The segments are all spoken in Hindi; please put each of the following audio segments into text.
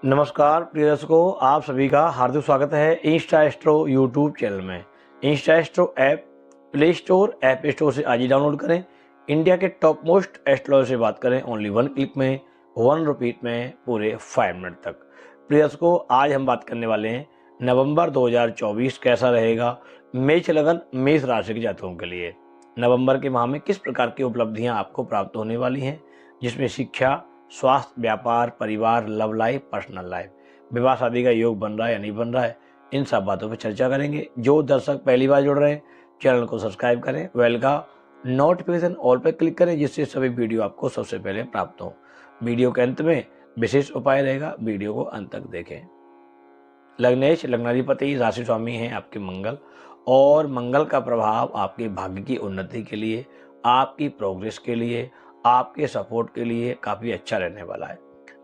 नमस्कार प्रिय दर्शकों, आप सभी का हार्दिक स्वागत है इंस्टा एस्ट्रो यूट्यूब चैनल में। Insta astro app play store app store से आज ही डाउनलोड करें। इंडिया के टॉप मोस्ट एस्ट्रोलॉजर से बात करें ओनली 1 क्लिक में, 1 रुपीट में, पूरे 5 मिनट तक। प्रिय दर्शकों, आज हम बात करने वाले हैं नवंबर 2024 कैसा रहेगा मेष लगन मेष राशि के जातकों के लिए। नवंबर के माह में किस प्रकार की उपलब्धियां आपको प्राप्त होने वाली हैं, जिसमें शिक्षा, स्वास्थ्य, व्यापार, परिवार, लव लाइफ, पर्सनल लाइफ, विवाह शादी का योग बन रहा है या नहीं बन रहा है, इन सब बातों पर चर्चा करेंगे। जो दर्शक पहली बार जुड़ रहे हैं, चैनल को सब्सक्राइब करें, बेल का नोटिफिकेशन ऑल पर क्लिक करें, जिससे सभी वीडियो आपको सबसे पहले प्राप्त हो। वीडियो के अंत में विशेष उपाय रहेगा, वीडियो को अंत तक देखें। लग्नेश लग्नाधिपति राशि स्वामी हैं आपके मंगल, और मंगल का प्रभाव आपके भाग्य की उन्नति के लिए, आपकी प्रोग्रेस के लिए, आपके सपोर्ट के लिए काफ़ी अच्छा रहने वाला है।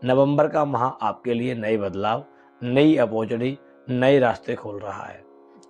नवंबर का माह आपके लिए नए बदलाव, नई अपॉर्चुनिटी, नए रास्ते खोल रहा है,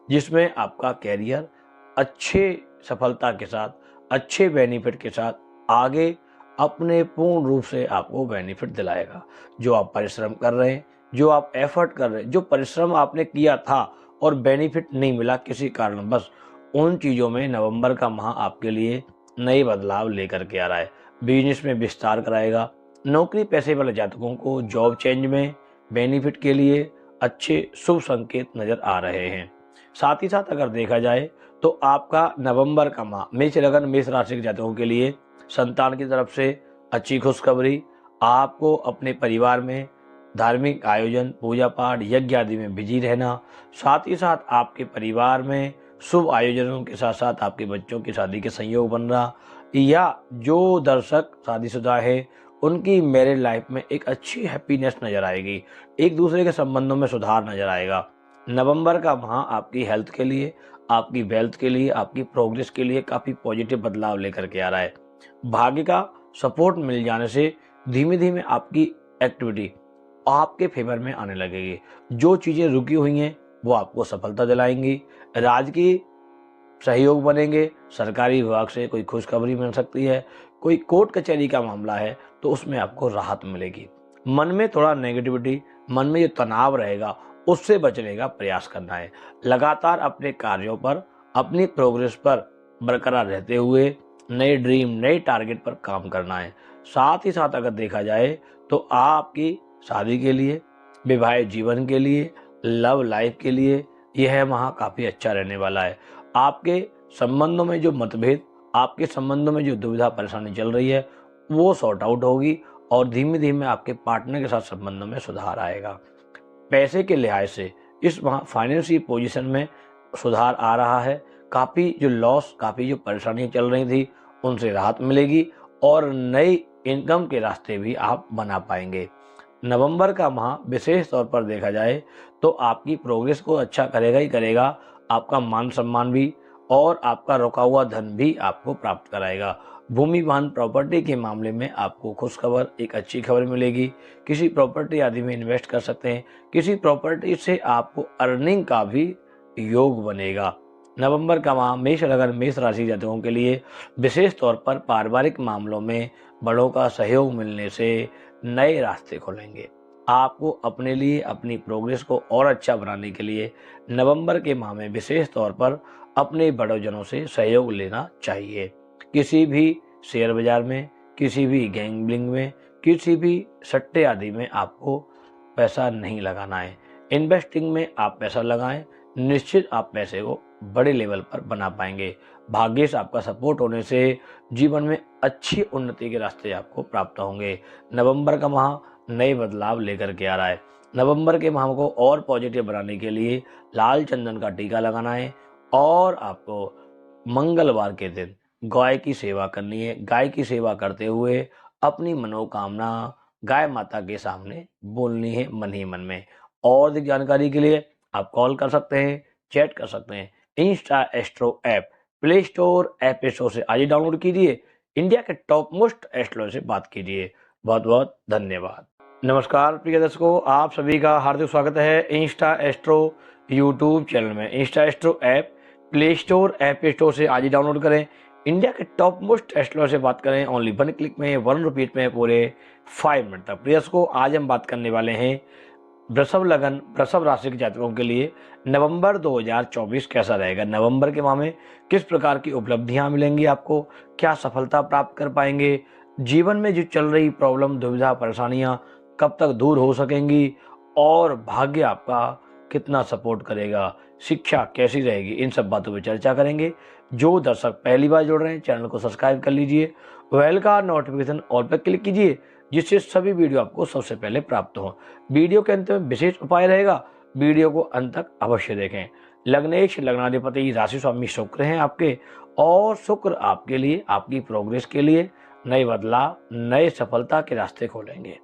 जिसमें आपका कैरियर अच्छे सफलता के साथ, अच्छे बेनिफिट के साथ आगे अपने पूर्ण रूप से आपको बेनिफिट दिलाएगा। जो आप परिश्रम कर रहे हैं, जो आप एफर्ट कर रहे हैं, जो परिश्रम आपने किया था और बेनिफिट नहीं मिला किसी कारण, बस उन चीज़ों में नवंबर का माह आपके लिए नए बदलाव लेकर के आ रहा है। बिजनेस में विस्तार कराएगा। नौकरी पेशे वाले जातकों को जॉब चेंज में बेनिफिट के लिए अच्छे शुभ संकेत नजर आ रहे हैं। साथ ही साथ अगर देखा जाए तो आपका नवंबर का माह मेष लगन मेष राशि के जातकों के लिए संतान की तरफ से अच्छी खुशखबरी, आपको अपने परिवार में धार्मिक आयोजन, पूजा पाठ, यज्ञ आदि में बिजी रहना, साथ ही साथ आपके परिवार में शुभ आयोजनों के साथ साथ आपके बच्चों की शादी के संयोग बन रहा, या जो दर्शक शादीशुदा है उनकी मैरिड लाइफ में एक अच्छी हैप्पीनेस नजर आएगी, एक दूसरे के संबंधों में सुधार नजर आएगा। नवंबर का माह आपकी हेल्थ के लिए, आपकी वेल्थ के लिए, आपकी प्रोग्रेस के लिए काफ़ी पॉजिटिव बदलाव लेकर के आ रहा है। भाग्य का सपोर्ट मिल जाने से धीमे धीमे आपकी एक्टिविटी आपके फेवर में आने लगेगी। जो चीज़ें रुकी हुई हैं वो आपको सफलता दिलाएंगी। राजकीय सहयोग बनेंगे, सरकारी विभाग से कोई खुशखबरी मिल सकती है, कोई कोर्ट कचहरी का मामला है तो उसमें आपको राहत मिलेगी। मन में थोड़ा नेगेटिविटी, मन में जो तनाव रहेगा उससे बचने का प्रयास करना है। लगातार अपने कार्यों पर, अपनी प्रोग्रेस पर बरकरार रहते हुए नए ड्रीम, नए टारगेट पर काम करना है। साथ ही साथ अगर देखा जाए तो आपकी शादी के लिए, वैवाहिक जीवन के लिए, लव लाइफ के लिए यह माह काफ़ी अच्छा रहने वाला है। आपके संबंधों में जो मतभेद, आपके संबंधों में जो दुविधा परेशानी चल रही है वो सॉर्ट आउट होगी, और धीमे धीमे आपके पार्टनर के साथ संबंधों में सुधार आएगा। पैसे के लिहाज से इस माह फाइनेंशियल पोजीशन में सुधार आ रहा है। काफ़ी जो लॉस, काफ़ी जो परेशानियां चल रही थी उनसे राहत मिलेगी, और नई इनकम के रास्ते भी आप बना पाएंगे। नवंबर का माह विशेष तौर पर देखा जाए तो आपकी प्रोग्रेस को अच्छा करेगा ही करेगा, आपका मान सम्मान भी, और आपका रुका हुआ धन भी आपको प्राप्त कराएगा। भूमि वाहन प्रॉपर्टी के मामले में आपको खुशखबर, एक अच्छी खबर मिलेगी। किसी प्रॉपर्टी आदि में इन्वेस्ट कर सकते हैं, किसी प्रॉपर्टी से आपको अर्निंग का भी योग बनेगा। नवंबर का माह मेष लगन मेष राशि जातकों के लिए विशेष तौर पर पारिवारिक मामलों में बड़ों का सहयोग मिलने से नए रास्ते खुलेंगे। आपको अपने लिए, अपनी प्रोग्रेस को और अच्छा बनाने के लिए नवंबर के माह में विशेष तौर पर अपने बड़ोजनों से सहयोग लेना चाहिए। किसी भी शेयर बाजार में, किसी भी गैम्बलिंग में, किसी भी सट्टे आदि में आपको पैसा नहीं लगाना है। इन्वेस्टिंग में आप पैसा लगाएं, निश्चित आप पैसे को बड़े लेवल पर बना पाएंगे। भाग्य से आपका सपोर्ट होने से जीवन में अच्छी उन्नति के रास्ते आपको प्राप्त होंगे। नवंबर का माह नए बदलाव लेकर के आ रहा है। नवंबर के माह को और पॉजिटिव बनाने के लिए लाल चंदन का टीका लगाना है, और आपको मंगलवार के दिन गाय की सेवा करनी है। गाय की सेवा करते हुए अपनी मनोकामना गाय माता के सामने बोलनी है मन ही मन में। और अधिक जानकारी के लिए आप कॉल कर सकते हैं, चैट कर सकते हैं। Insta astro app play store app store से आज ही डाउनलोड कीजिए। इंडिया के टॉप मोस्ट एस्ट्रोलॉजर से बात कीजिए। बहुत बहुत धन्यवाद। नमस्कार प्रिय दर्शकों, आप सभी का हार्दिक स्वागत है इंस्टा एस्ट्रो यूट्यूब चैनल में। Insta astro app play store app store से आज ही डाउनलोड करें। इंडिया के टॉप मोस्ट एस्ट्रोलॉजर से बात करें ओनली 1 क्लिक में, 1 रुपीट में, पूरे 5 मिनट तक। प्रिय दर्शकों, आज हम बात करने वाले हैं वृषभ लगन, वृषभ राशि के जातकों के लिए नवंबर 2024 कैसा रहेगा? नवंबर के माह में किस प्रकार की उपलब्धियां मिलेंगी आपको? क्या सफलता प्राप्त कर पाएंगे? जीवन में जो चल रही प्रॉब्लम, दुविधा, परेशानियां कब तक दूर हो सकेंगी? और भाग्य आपका कितना सपोर्ट करेगा? शिक्षा कैसी रहेगी? इन सब बातों पर चर्चा करेंगे। जो दर्शक पहली बार जुड़ रहे हैं, चैनल को सब्सक्राइब कर लीजिए, बेल का नोटिफिकेशन ऑल पर क्लिक कीजिए, जिससे सभी वीडियो आपको सबसे पहले प्राप्त हो। वीडियो के अंत में विशेष उपाय रहेगा, वीडियो को अंत तक अवश्य देखें। लग्नेश लग्नाधिपति राशि स्वामी शुक्र हैं आपके, और शुक्र आपके लिए, आपकी प्रोग्रेस के लिए नए बदलाव, नए सफलता के रास्ते खोलेंगे।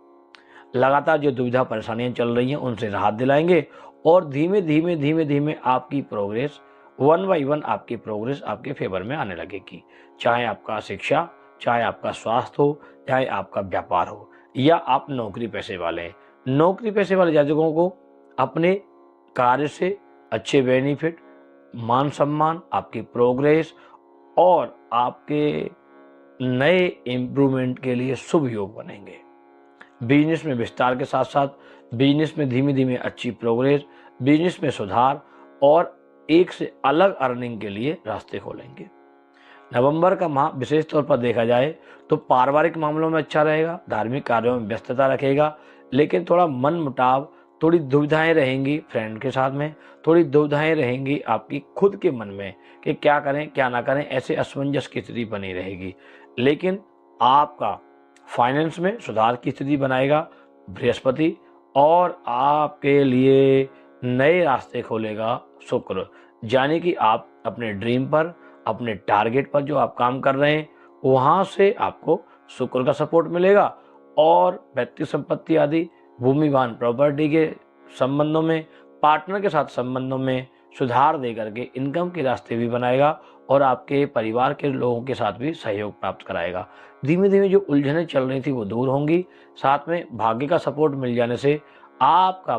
लगातार जो दुविधा परेशानियां चल रही हैं उनसे राहत दिलाएंगे, और धीमे धीमे धीमे धीमे आपकी प्रोग्रेस, वन बाई वन आपकी प्रोग्रेस आपके फेवर में आने लगेगी। चाहे आपका शिक्षा, चाहे आपका स्वास्थ्य हो, चाहे आपका व्यापार हो, या आप नौकरी पेशे वाले हैं। नौकरी पेशे वाले जातकों को अपने कार्य से अच्छे बेनिफिट, मान सम्मान, आपकी प्रोग्रेस और आपके नए इम्प्रूवमेंट के लिए शुभ योग बनेंगे। बिजनेस में विस्तार के साथ साथ बिजनेस में धीमे धीमे अच्छी प्रोग्रेस, बिजनेस में सुधार और एक से अलग अर्निंग के लिए रास्ते खोलेंगे। नवंबर का माह विशेष तौर पर देखा जाए तो पारिवारिक मामलों में अच्छा रहेगा, धार्मिक कार्यों में व्यस्तता रखेगा, लेकिन थोड़ा मन मुटाव, थोड़ी दुविधाएं रहेंगी फ्रेंड के साथ में, थोड़ी दुविधाएं रहेंगी आपकी खुद के मन में कि क्या करें क्या ना करें, ऐसे असमंजस की स्थिति बनी रहेगी। लेकिन आपका फाइनेंस में सुधार की स्थिति बनाएगा बृहस्पति, और आपके लिए नए रास्ते खोलेगा शुक्र। यानी कि आप अपने ड्रीम पर, अपने टारगेट पर जो आप काम कर रहे हैं, वहां से आपको शुक्र का सपोर्ट मिलेगा, और व्यक्ति संपत्ति आदि, भूमि वाहन प्रॉपर्टी के संबंधों में, पार्टनर के साथ संबंधों में सुधार दे करके इनकम के रास्ते भी बनाएगा, और आपके परिवार के लोगों के साथ भी सहयोग प्राप्त कराएगा। धीमे धीमे जो उलझनें चल रही थी वो दूर होंगी। साथ में भाग्य का सपोर्ट मिल जाने से आपका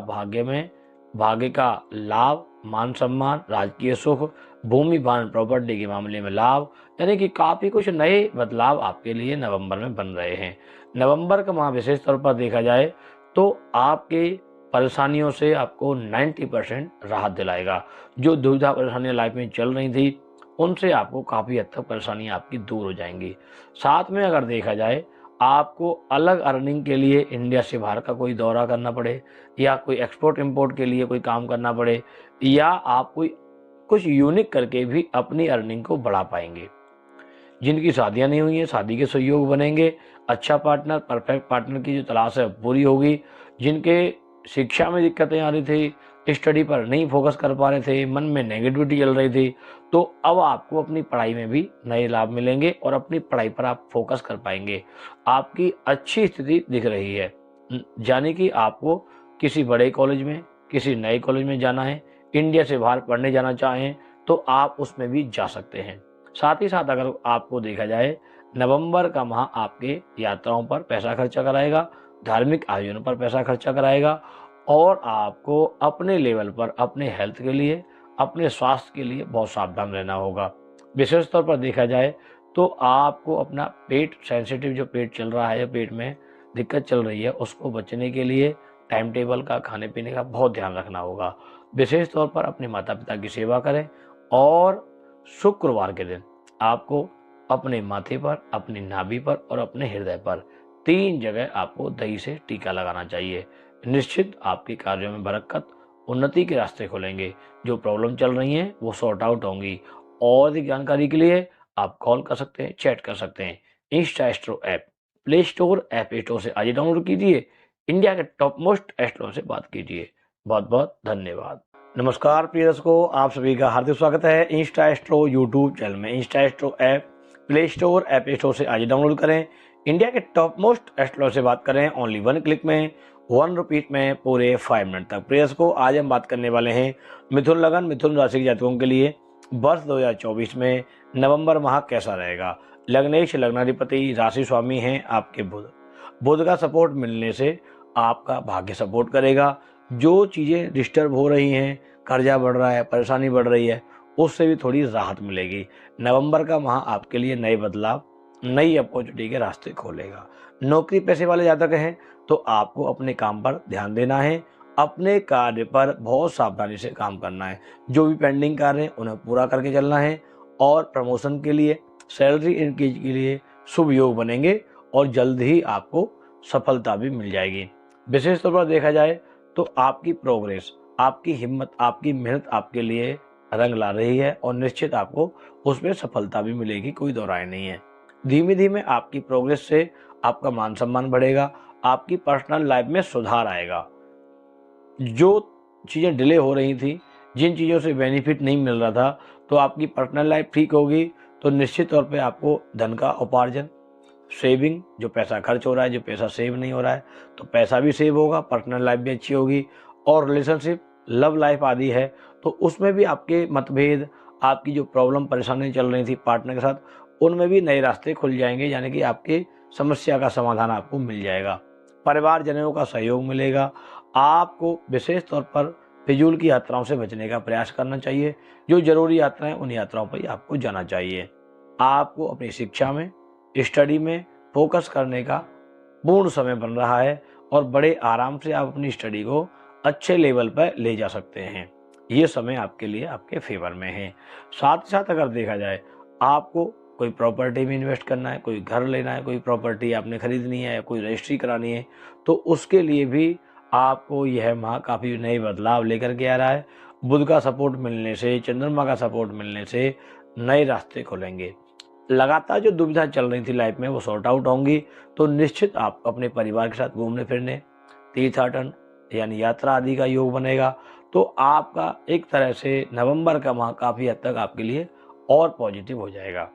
भाग्य का लाभ, मान सम्मान, राजकीय सुख, भूमि वाहन प्रॉपर्टी के मामले में लाभ, यानी कि काफी कुछ नए बदलाव आपके लिए नवंबर में बन रहे हैं। नवंबर का माह विशेष तौर पर देखा जाए तो आपके परेशानियों से आपको 90% राहत दिलाएगा। जो दुविधा परेशानियां लाइफ में चल रही थी उनसे आपको काफ़ी हद तक परेशानियां आपकी दूर हो जाएंगी। साथ में अगर देखा जाए, आपको अलग अर्निंग के लिए इंडिया से बाहर का कोई दौरा करना पड़े, या कोई एक्सपोर्ट इंपोर्ट के लिए कोई काम करना पड़े, या आप कोई कुछ यूनिक करके भी अपनी अर्निंग को बढ़ा पाएंगे। जिनकी शादियां नहीं हुई हैं, शादी के सहयोग बनेंगे। अच्छा पार्टनर, परफेक्ट पार्टनर की जो तलाश है पूरी होगी। जिनके शिक्षा में दिक्कतें आ रही थी, स्टडी पर नहीं फोकस कर पा रहे थे, मन में नेगेटिविटी चल रही थी, तो अब आपको अपनी पढ़ाई में भी नए लाभ मिलेंगे, और अपनी पढ़ाई पर आप फोकस कर पाएंगे। आपकी अच्छी स्थिति दिख रही है, यानी कि आपको किसी बड़े कॉलेज में, किसी नए कॉलेज में जाना है, इंडिया से बाहर पढ़ने जाना चाहें तो आप उसमें भी जा सकते हैं। साथ ही साथ अगर आपको देखा जाए, नवंबर का माह आपके यात्राओं पर पैसा खर्चा कराएगा, धार्मिक आयोजनों पर पैसा खर्चा कराएगा, और आपको अपने लेवल पर, अपने हेल्थ के लिए, अपने स्वास्थ्य के लिए बहुत सावधान रहना होगा। विशेष तौर पर देखा जाए तो आपको अपना पेट, सेंसिटिव जो पेट चल रहा है, पेट में दिक्कत चल रही है, उसको बचने के लिए टाइम टेबल का, खाने पीने का बहुत ध्यान रखना होगा। विशेष तौर पर अपने माता पिता की सेवा करें, और शुक्रवार के दिन आपको अपने माथे पर, अपनी नाभि पर और अपने हृदय पर 3 जगह आपको दही से टीका लगाना चाहिए। निश्चित आपके कार्यों में बरकत, उन्नति के रास्ते खुलेंगे। जो प्रॉब्लम चल रही हैं वो सॉर्ट आउट होंगी। और अधिक जानकारी के लिए आप कॉल कर सकते हैं, चैट कर सकते हैं। Insta astro app play store, app store से आज ही डाउनलोड कीजिए। इंडिया के टॉप मोस्ट एस्ट्रो से बात कीजिए। बहुत बहुत धन्यवाद। नमस्कार प्रिय दर्शकों, आप सभी का हार्दिक स्वागत है इंस्टा एस्ट्रो यूट्यूब चैनल में। Insta astro app play store, app store से आज ही डाउनलोड करें। इंडिया के टॉप मोस्ट एस्ट्रो से बात करें ओनली 1 क्लिक में, 1 रुपीज में, पूरे 5 मिनट तक। प्रिय दर्शकों, आज हम बात करने वाले हैं मिथुन लगन, मिथुन राशि के जातकों के लिए वर्ष 2024 में नवंबर माह कैसा रहेगा। लग्नेश लग्नाधिपति राशि स्वामी हैं आपके बुध। बुध का सपोर्ट मिलने से आपका भाग्य सपोर्ट करेगा। जो चीज़ें डिस्टर्ब हो रही हैं, कर्जा बढ़ रहा है, परेशानी बढ़ रही है, उससे भी थोड़ी राहत मिलेगी। नवंबर का माह आपके लिए नए बदलाव, नई अपॉर्चुनिटी के रास्ते खोलेगा। नौकरी पेशे वाले जातक हैं तो आपको अपने काम पर ध्यान देना है, अपने कार्य पर बहुत सावधानी से काम करना है। जो भी पेंडिंग कार्य हैं उन्हें पूरा करके चलना है और प्रमोशन के लिए, सैलरी इंक्रीज के लिए शुभ योग बनेंगे और जल्द ही आपको सफलता भी मिल जाएगी। विशेष तौर पर देखा जाए तो आपकी प्रोग्रेस, आपकी हिम्मत, आपकी मेहनत आपके लिए रंग ला रही है और निश्चित आपको उसमें सफलता भी मिलेगी, कोई दो राय नहीं है। धीमे धीमे आपकी प्रोग्रेस से आपका मान सम्मान बढ़ेगा, आपकी पर्सनल लाइफ में सुधार आएगा। जो चीज़ें डिले हो रही थी, जिन चीज़ों से बेनिफिट नहीं मिल रहा था, तो आपकी पर्सनल लाइफ ठीक होगी तो निश्चित तौर पे आपको धन का उपार्जन, सेविंग, जो पैसा खर्च हो रहा है, जो पैसा सेव नहीं हो रहा है, तो पैसा भी सेव होगा, पर्सनल लाइफ भी अच्छी होगी। और रिलेशनशिप, लव लाइफ आदि है तो उसमें भी आपके मतभेद, आपकी जो प्रॉब्लम परेशानी चल रही थी पार्टनर के साथ, उनमें भी नए रास्ते खुल जाएंगे, यानी कि आपकी समस्या का समाधान आपको मिल जाएगा। परिवारजनों का सहयोग मिलेगा। आपको विशेष तौर पर फिजूल की यात्राओं से बचने का प्रयास करना चाहिए। जो जरूरी यात्राएं, उन यात्राओं पर ही आपको जाना चाहिए। आपको अपनी शिक्षा में, स्टडी में फोकस करने का पूर्ण समय बन रहा है और बड़े आराम से आप अपनी स्टडी को अच्छे लेवल पर ले जा सकते हैं। ये समय आपके लिए आपके फेवर में है। साथ ही साथ अगर देखा जाए, आपको कोई प्रॉपर्टी में इन्वेस्ट करना है, कोई घर लेना है, कोई प्रॉपर्टी आपने खरीदनी है, कोई रजिस्ट्री करानी है, तो उसके लिए भी आपको यह माह काफ़ी नए बदलाव लेकर के आ रहा है। बुध का सपोर्ट मिलने से, चंद्रमा का सपोर्ट मिलने से नए रास्ते खुलेंगे। लगातार जो दुविधा चल रही थी लाइफ में वो सॉर्ट आउट होंगी, तो निश्चित आप अपने परिवार के साथ घूमने फिरने, तीर्थाटन यानी यात्रा आदि का योग बनेगा। तो आपका एक तरह से नवंबर का माह काफ़ी हद तक आपके लिए और पॉजिटिव हो जाएगा।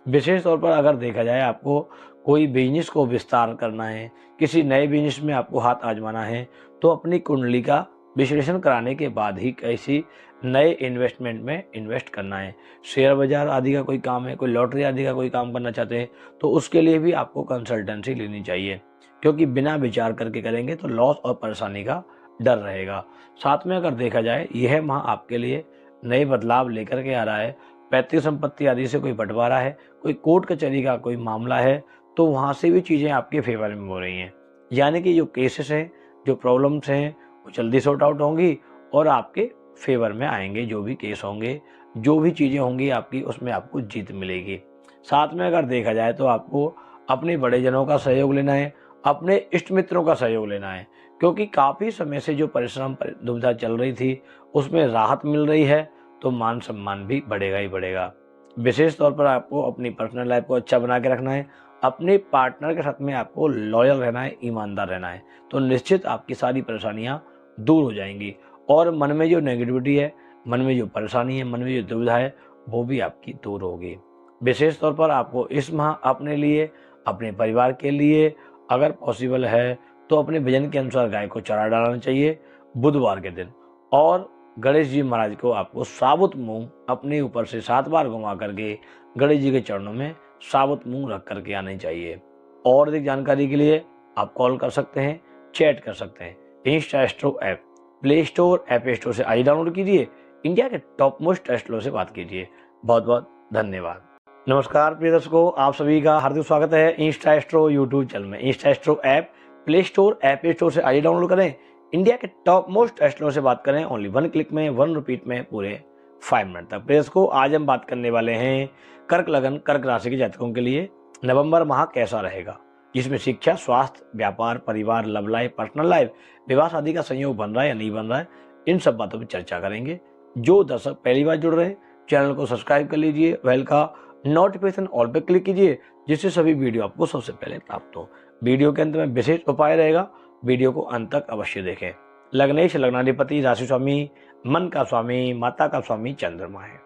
विशेष तौर पर अगर देखा जाए, आपको कोई बिजनेस को विस्तार करना है, किसी नए बिजनेस में आपको हाथ आजमाना है, तो अपनी कुंडली का विश्लेषण कराने के बाद ही किसी नए इन्वेस्टमेंट में इन्वेस्ट करना है। शेयर बाजार आदि का कोई काम है, कोई लॉटरी आदि का कोई काम करना चाहते हैं, तो उसके लिए भी आपको कंसल्टेंसी लेनी चाहिए, क्योंकि बिना विचार करके करेंगे तो लॉस और परेशानी का डर रहेगा। साथ में अगर देखा जाए, यह माह आपके लिए नए बदलाव लेकर के आ रहा है। पैतृक संपत्ति आदि से कोई बंटवारा है, कोई कोर्ट कचहरी का कोई मामला है, तो वहाँ से भी चीज़ें आपके फेवर में हो रही हैं। यानी कि जो केसेस हैं, जो प्रॉब्लम्स हैं, वो जल्दी सॉर्ट आउट होंगी और आपके फेवर में आएंगे। जो भी केस होंगे, जो भी चीज़ें होंगी आपकी, उसमें आपको जीत मिलेगी। साथ में अगर देखा जाए तो आपको अपने बड़े जनों का सहयोग लेना है, अपने इष्ट मित्रों का सहयोग लेना है, क्योंकि काफ़ी समय से जो परिश्रम दुविधा चल रही थी उसमें राहत मिल रही है, तो मान सम्मान भी बढ़ेगा ही बढ़ेगा। विशेष तौर पर आपको अपनी पर्सनल लाइफ को अच्छा बना के रखना है। अपने पार्टनर के साथ में आपको लॉयल रहना है, ईमानदार रहना है, तो निश्चित आपकी सारी परेशानियाँ दूर हो जाएंगी और मन में जो नेगेटिविटी है, मन में जो परेशानी है, मन में जो दुविधा है, वो भी आपकी दूर होगी। विशेष तौर पर आपको इस माह अपने लिए, अपने परिवार के लिए अगर पॉसिबल है तो अपने वजन के अनुसार गाय को चारा डालना चाहिए बुधवार के दिन। और गणेश जी महाराज को आपको साबुत मूंग अपने ऊपर से 7 बार घुमा करके गणेश जी के चरणों में साबुत मूंग रख करके आने चाहिए। और अधिक जानकारी के लिए आप कॉल कर सकते हैं, चैट कर सकते हैं। Insta astro app play store, app store से आज डाउनलोड कीजिए। इंडिया के टॉप मोस्ट एस्ट्रो से बात कीजिए। बहुत बहुत धन्यवाद। नमस्कार प्रिय दर्शकों, आप सभी का हार्दिक स्वागत है इंस्टा एस्ट्रो यूट्यूब चैनल में। Insta astro app play store, app store से आज डाउनलोड करें। इंडिया के टॉप मोस्ट एस्ट्रो से बात करें ओनली 1 क्लिक में, 1 रिपीट में, पूरे 5 मिनट तक। प्रिय दर्शकों, आज हम बात करने वाले हैं कर्क लगन, कर्क राशि के जातकों के लिए नवंबर माह कैसा रहेगा, जिसमें शिक्षा, स्वास्थ्य, व्यापार, परिवार, लव लाइफ, पर्सनल लाइफ, विवाह आदि का संयोग बन रहा है या नहीं बन रहा है, इन सब बातों पर चर्चा करेंगे। जो दर्शक पहली बार जुड़ रहे हैं, चैनल को सब्सक्राइब कर लीजिए, बेल का नोटिफिकेशन ऑल पे क्लिक कीजिए, जिससे सभी वीडियो आपको सबसे पहले प्राप्त हो। वीडियो के अंत में विशेष उपाय रहेगा, वीडियो को अंत तक अवश्य देखें। लग्नेश, लग्नाधिपति, राशि स्वामी, मन का स्वामी, माता का स्वामी चंद्रमा है।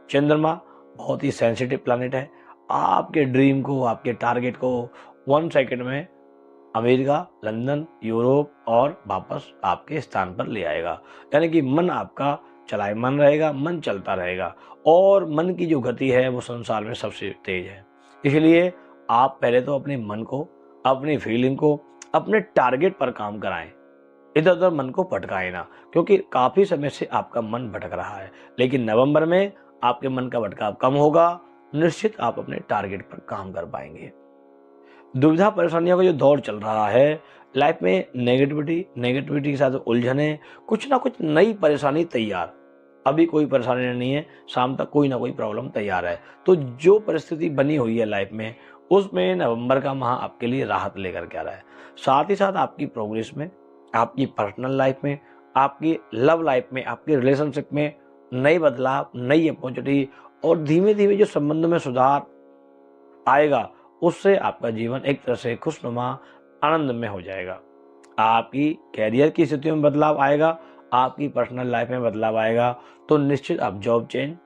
चंद्रमा बहुत ही सेंसिटिव प्लैनेट है। आपके ड्रीम को, आपके टारगेट को 1 सेकंड में अमेरिका, लंदन, यूरोप और वापस आपके स्थान पर ले आएगा। यानी कि मन आपका चलायमान रहेगा, मन चलता रहेगा और मन की जो गति है वो संसार में सबसे तेज है। इसलिए आप पहले तो अपने मन को, अपनी फीलिंग को, अपने टारगेट पर काम कराएं। इधर उधर मन को भटकाएं ना, क्योंकि काफी समय से आपका मन भटक रहा है। लेकिन नवंबर में आपके मन का भटकाव कम होगा, निश्चित आप अपने टारगेट पर काम कर पाएंगे। दुविधा परेशानियों का जो दौर चल रहा है, लाइफ में नेगेटिविटी के साथ उलझने, कुछ ना कुछ नई परेशानी तैयार। अभी कोई परेशानी नहीं है, शाम तक कोई ना कोई प्रॉब्लम तैयार है। तो जो परिस्थिति बनी हुई है लाइफ में, उसमें नवंबर का माह आपके लिए राहत लेकर के आ रहा है। साथ ही साथ आपकी प्रोग्रेस में, आपकी पर्सनल लाइफ में, आपकी लव लाइफ में, आपकी रिलेशनशिप में नई बदलाव, नई अपॉर्चुनिटी और धीमे-धीमे जो संबंधों में सुधार आएगा, उससे आपका जीवन एक तरह से खुशनुमा, आनंदमय हो जाएगा। आपकी करियर की स्थितियों में बदलाव आएगा, आपकी पर्सनल लाइफ में बदलाव आएगा, तो निश्चित आप जॉब चेंज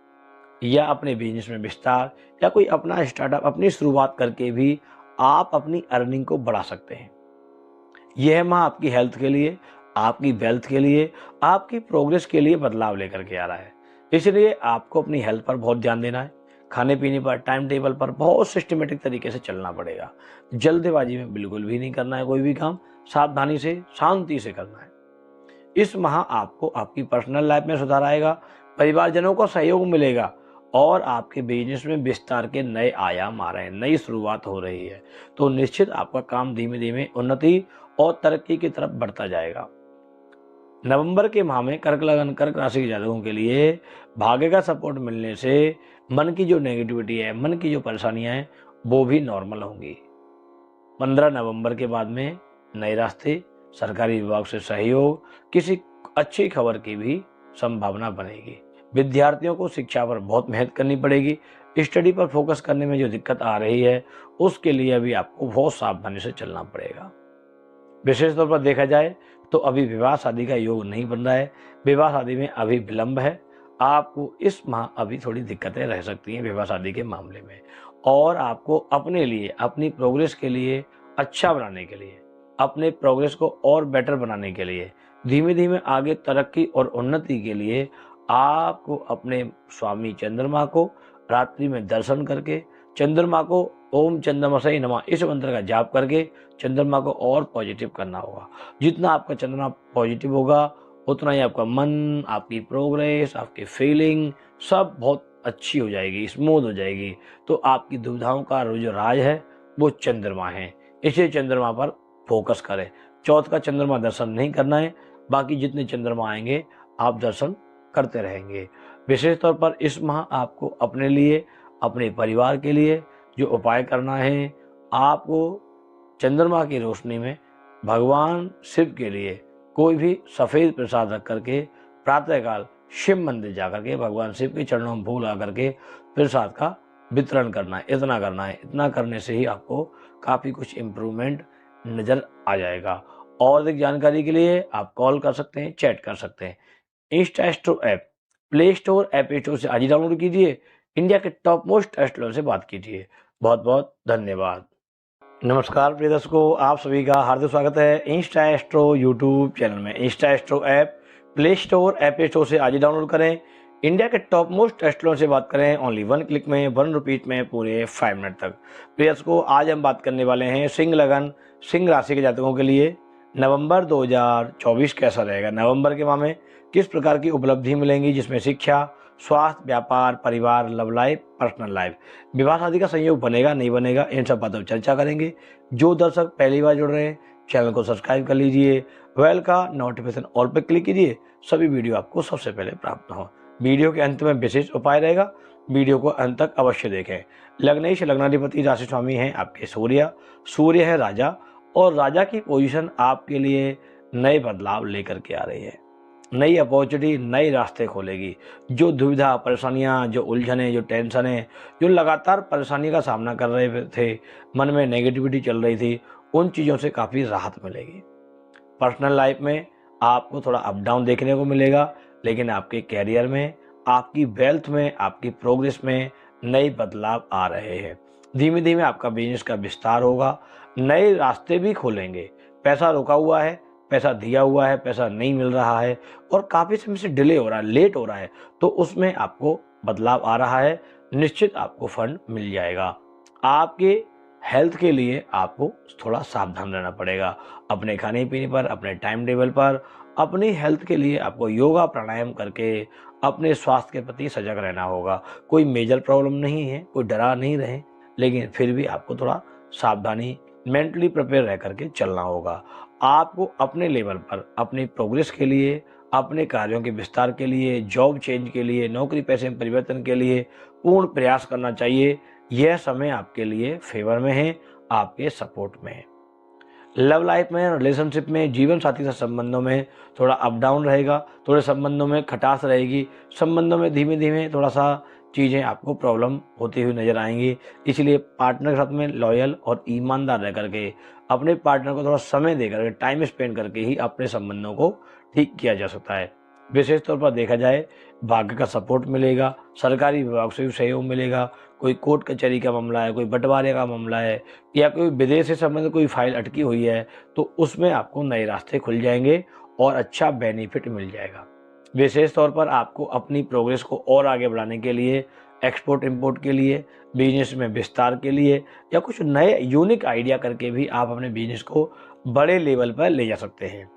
या अपने बिजनेस में विस्तार या कोई अपना स्टार्टअप, अपनी शुरुआत करके भी आप अपनी अर्निंग को बढ़ा सकते हैं। यह माह आपकी हेल्थ के लिए, आपकी वेल्थ के लिए, आपकी प्रोग्रेस के लिए बदलाव लेकर के आ रहा है। इसलिए आपको अपनी हेल्थ पर बहुत ध्यान देना है। खाने पीने पर, टाइम टेबल पर बहुत सिस्टमेटिक तरीके से चलना पड़ेगा। जल्दबाजी में बिल्कुल भी नहीं करना है कोई भी काम, सावधानी से, शांति से करना है। इस माह आपको आपकी पर्सनल लाइफ में सुधार आएगा, परिवारजनों का सहयोग मिलेगा और आपके बिजनेस में विस्तार के नए आयाम आ रहे हैं, नई शुरुआत हो रही है। तो निश्चित आपका काम धीमे धीमे उन्नति और तरक्की की तरफ बढ़ता जाएगा। नवंबर के माह में कर्क राशि के जातकों के लिए भाग्य का सपोर्ट मिलने से मन की जो नेगेटिविटी है, मन की जो परेशानियां हैं, वो भी नॉर्मल होंगी। 15 नवंबर के बाद में नए रास्ते, सरकारी विभाग से सहयोग, किसी अच्छी खबर की भी संभावना बनेगी। विद्यार्थियों को शिक्षा पर बहुत मेहनत करनी पड़ेगी। स्टडी पर फोकस करने में जो दिक्कत आ रही है, उसके लिए अभी आपको बहुत सावधानी से चलना पड़ेगा। विशेष तौर पर देखा जाए तो अभी विवाह शादी का योग नहीं बन रहा है, विवाह शादी में अभी विलंब है। आपको इस माह अभी थोड़ी दिक्कतें रह सकती हैं विवाह शादी के मामले में, और आपको अपने लिए, अपनी प्रोग्रेस के लिए, अच्छा बनाने के लिए, अपने प्रोग्रेस को और बेटर बनाने के लिए, धीमे धीमे आगे तरक्की और उन्नति के लिए आपको अपने स्वामी चंद्रमा को रात्रि में दर्शन करके, चंद्रमा को ओम चंद्रमसई नमः इस मंत्र का जाप करके चंद्रमा को और पॉजिटिव करना होगा। जितना आपका चंद्रमा पॉजिटिव होगा, उतना ही आपका मन, आपकी प्रोग्रेस, आपकी फीलिंग सब बहुत अच्छी हो जाएगी, स्मूथ हो जाएगी। तो आपकी दुविधाओं का जो राज है वो चंद्रमा है। इसे चंद्रमा पर फोकस करें। चौथ का चंद्रमा दर्शन नहीं करना है, बाकी जितने चंद्रमा आएंगे आप दर्शन करते रहेंगे। विशेष तौर पर इस माह आपको अपने लिए, अपने परिवार के लिए जो उपाय करना है, आपको चंद्रमा की रोशनी में भगवान शिव के लिए कोई भी सफेद प्रसाद रख करके प्रातःकाल शिव मंदिर जाकर के भगवान शिव के चरणों में भोग लगा करके प्रसाद का वितरण करना है। इतना करना है, इतना करने से ही आपको काफ़ी कुछ इम्प्रूवमेंट नज़र आ जाएगा। और अधिक जानकारी के लिए आप कॉल कर सकते हैं, चैट कर सकते हैं। Insta astro app play store, app store से आज ही डाउनलोड कीजिए। इंडिया के टॉप मोस्ट एस्ट्रोलॉजर से बात कीजिए। बहुत बहुत धन्यवाद। नमस्कार प्रिय दर्शकों, आप सभी का हार्दिक स्वागत है इंस्टा एस्ट्रो यूट्यूब चैनल में। Insta astro app play store, app store से आज ही डाउनलोड करें। इंडिया के टॉप मोस्ट एस्ट्रोलॉजर से बात करें ओनली 1 क्लिक में, 1 रुपीज में, पूरे 5 मिनट तक। प्रिय दर्शकों, आज हम बात करने वाले हैं सिंह लगन, सिंह राशि के जातकों के लिए नवंबर 2024 कैसा रहेगा। नवंबर के माह में किस प्रकार की उपलब्धि मिलेंगी, जिसमें शिक्षा, स्वास्थ्य, व्यापार, परिवार, लव लाइफ, पर्सनल लाइफ, विवाह शादी का संयोग बनेगा नहीं बनेगा, इन सब बातों पर चर्चा करेंगे। जो दर्शक पहली बार जुड़ रहे हैं, चैनल को सब्सक्राइब कर लीजिए, बेल का नोटिफिकेशन ऑल पर क्लिक कीजिए, सभी वीडियो आपको सबसे पहले प्राप्त हो। वीडियो के अंत में विशेष उपाय रहेगा, वीडियो को अंत तक अवश्य देखें। लग्नेश लग्नाधिपति राशि स्वामी हैं आपके सूर्य, सूर्य है राजा, और राजा की पोजीशन आपके लिए नए बदलाव लेकर के आ रही है। नई अपॉर्चुनिटी, नए रास्ते खोलेगी। जो दुविधा, परेशानियां, जो उलझने, जो टेंशन है, जो लगातार परेशानी का सामना कर रहे थे, मन में नेगेटिविटी चल रही थी, उन चीज़ों से काफ़ी राहत मिलेगी। पर्सनल लाइफ में आपको थोड़ा अप डाउन देखने को मिलेगा, लेकिन आपके कैरियर में, आपकी वेल्थ में, आपकी प्रोग्रेस में नए बदलाव आ रहे हैं। धीमे धीमे आपका बिजनेस का विस्तार होगा, नए रास्ते भी खोलेंगे। पैसा रुका हुआ है, पैसा दिया हुआ है, पैसा नहीं मिल रहा है और काफ़ी समय से डिले हो रहा है, लेट हो रहा है, तो उसमें आपको बदलाव आ रहा है। निश्चित आपको फंड मिल जाएगा। आपके हेल्थ के लिए आपको थोड़ा सावधान रहना पड़ेगा। अपने खाने पीने पर, अपने टाइम टेबल पर, अपनी हेल्थ के लिए आपको योगा प्राणायाम करके अपने स्वास्थ्य के प्रति सजग रहना होगा। कोई मेजर प्रॉब्लम नहीं है, कोई डरा नहीं रहे, लेकिन फिर भी आपको थोड़ा सावधानी मेंटली प्रिपेयर रह करके चलना होगा। आपको अपने लेवल पर अपनी प्रोग्रेस के लिए, अपने कार्यों के विस्तार के लिए, जॉब चेंज के लिए, नौकरी पेशे में परिवर्तन के लिए पूर्ण प्रयास करना चाहिए। यह समय आपके लिए फेवर में है, आपके सपोर्ट में है। लव लाइफ में, रिलेशनशिप में, जीवन साथी से संबंधों में थोड़ा अप डाउन रहेगा, थोड़े संबंधों में खटास रहेगी, संबंधों में धीमे धीमे थोड़ा सा चीज़ें आपको प्रॉब्लम होती हुई नजर आएंगी। इसलिए पार्टनर के साथ में लॉयल और ईमानदार रह करके अपने पार्टनर को थोड़ा समय दे करके, टाइम स्पेंड करके ही अपने संबंधों को ठीक किया जा सकता है। विशेष तौर पर देखा जाए, भाग्य का सपोर्ट मिलेगा, सरकारी विभाग से भी सहयोग मिलेगा, कोई कोर्ट कचहरी का मामला है, कोई बंटवारे का मामला है, या कोई विदेश से संबंधित कोई फाइल अटकी हुई है, तो उसमें आपको नए रास्ते खुल जाएंगे और अच्छा बेनिफिट मिल जाएगा। विशेष तौर पर आपको अपनी प्रोग्रेस को और आगे बढ़ाने के लिए, एक्सपोर्ट इंपोर्ट के लिए, बिजनेस में विस्तार के लिए, या कुछ नए यूनिक आइडिया करके भी आप अपने बिजनेस को बड़े लेवल पर ले जा सकते हैं।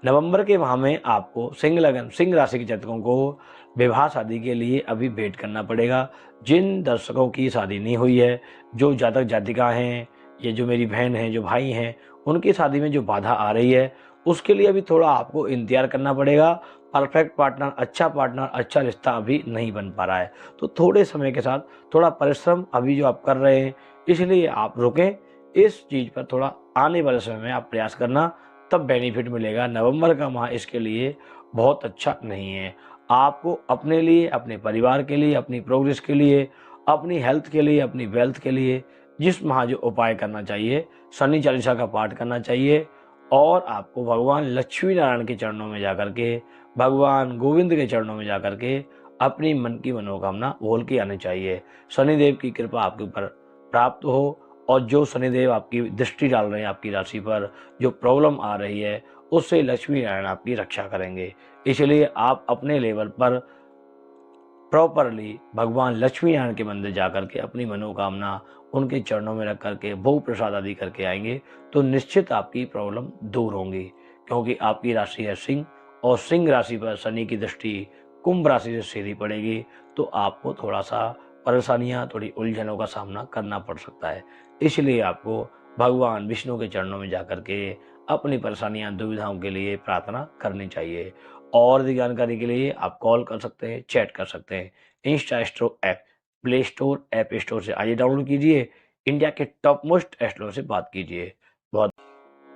नवंबर के माह में आपको सिंह राशि के जातकों को विवाह शादी के लिए अभी वेट करना पड़ेगा। जिन दर्शकों की शादी नहीं हुई है, जो जातक जातिका हैं, ये जो मेरी बहन हैं, जो भाई हैं, उनकी शादी में जो बाधा आ रही है, उसके लिए अभी थोड़ा आपको इंतजार करना पड़ेगा। परफेक्ट पार्टनर, अच्छा रिश्ता अभी नहीं बन पा रहा है, तो थोड़े समय के साथ थोड़ा परिश्रम अभी जो आप कर रहे हैं, इसलिए आप रुकें। इस चीज़ पर थोड़ा आने वाले समय में आप प्रयास करना, तब बेनिफिट मिलेगा। नवंबर का माह इसके लिए बहुत अच्छा नहीं है। आपको अपने लिए, अपने परिवार के लिए, अपनी प्रोग्रेस के लिए, अपनी हेल्थ के लिए, अपनी वेल्थ के लिए जिस माह जो उपाय करना चाहिए, शनि चालीसा का पाठ करना चाहिए, और आपको भगवान लक्ष्मी नारायण के चरणों में जाकर के, भगवान गोविंद के चरणों में जाकर के अपनी मन की मनोकामना बोल के आनी चाहिए। शनिदेव की कृपा आपके ऊपर प्राप्त हो, और जो शनिदेव आपकी दृष्टि डाल रहे हैं आपकी राशि पर, जो प्रॉब्लम आ रही है, उससे लक्ष्मी नारायण आपकी रक्षा करेंगे। इसलिए आप अपने लेवल पर प्रॉपरली भगवान लक्ष्मी नारायण के मंदिर जाकर के अपनी मनोकामना उनके चरणों में रख करके भोग प्रसाद आदि करके आएंगे, तो निश्चित आपकी प्रॉब्लम दूर होंगी। क्योंकि आपकी राशि है सिंह, और सिंह राशि पर शनि की दृष्टि कुंभ राशि से सीधी पड़ेगी, तो आपको थोड़ा सा परेशानियां, थोड़ी उलझनों का सामना करना पड़ सकता है। इसलिए आपको भगवान विष्णु के चरणों में जाकर के अपनी परेशानियां, दुविधाओं के लिए प्रार्थना करनी चाहिए। और भी जानकारी के लिए आप कॉल कर सकते हैं, चैट कर सकते हैं। Insta astro app play store, app store से आइए डाउनलोड कीजिए। इंडिया के टॉप मोस्ट एस्ट्रो से बात कीजिए। बहुत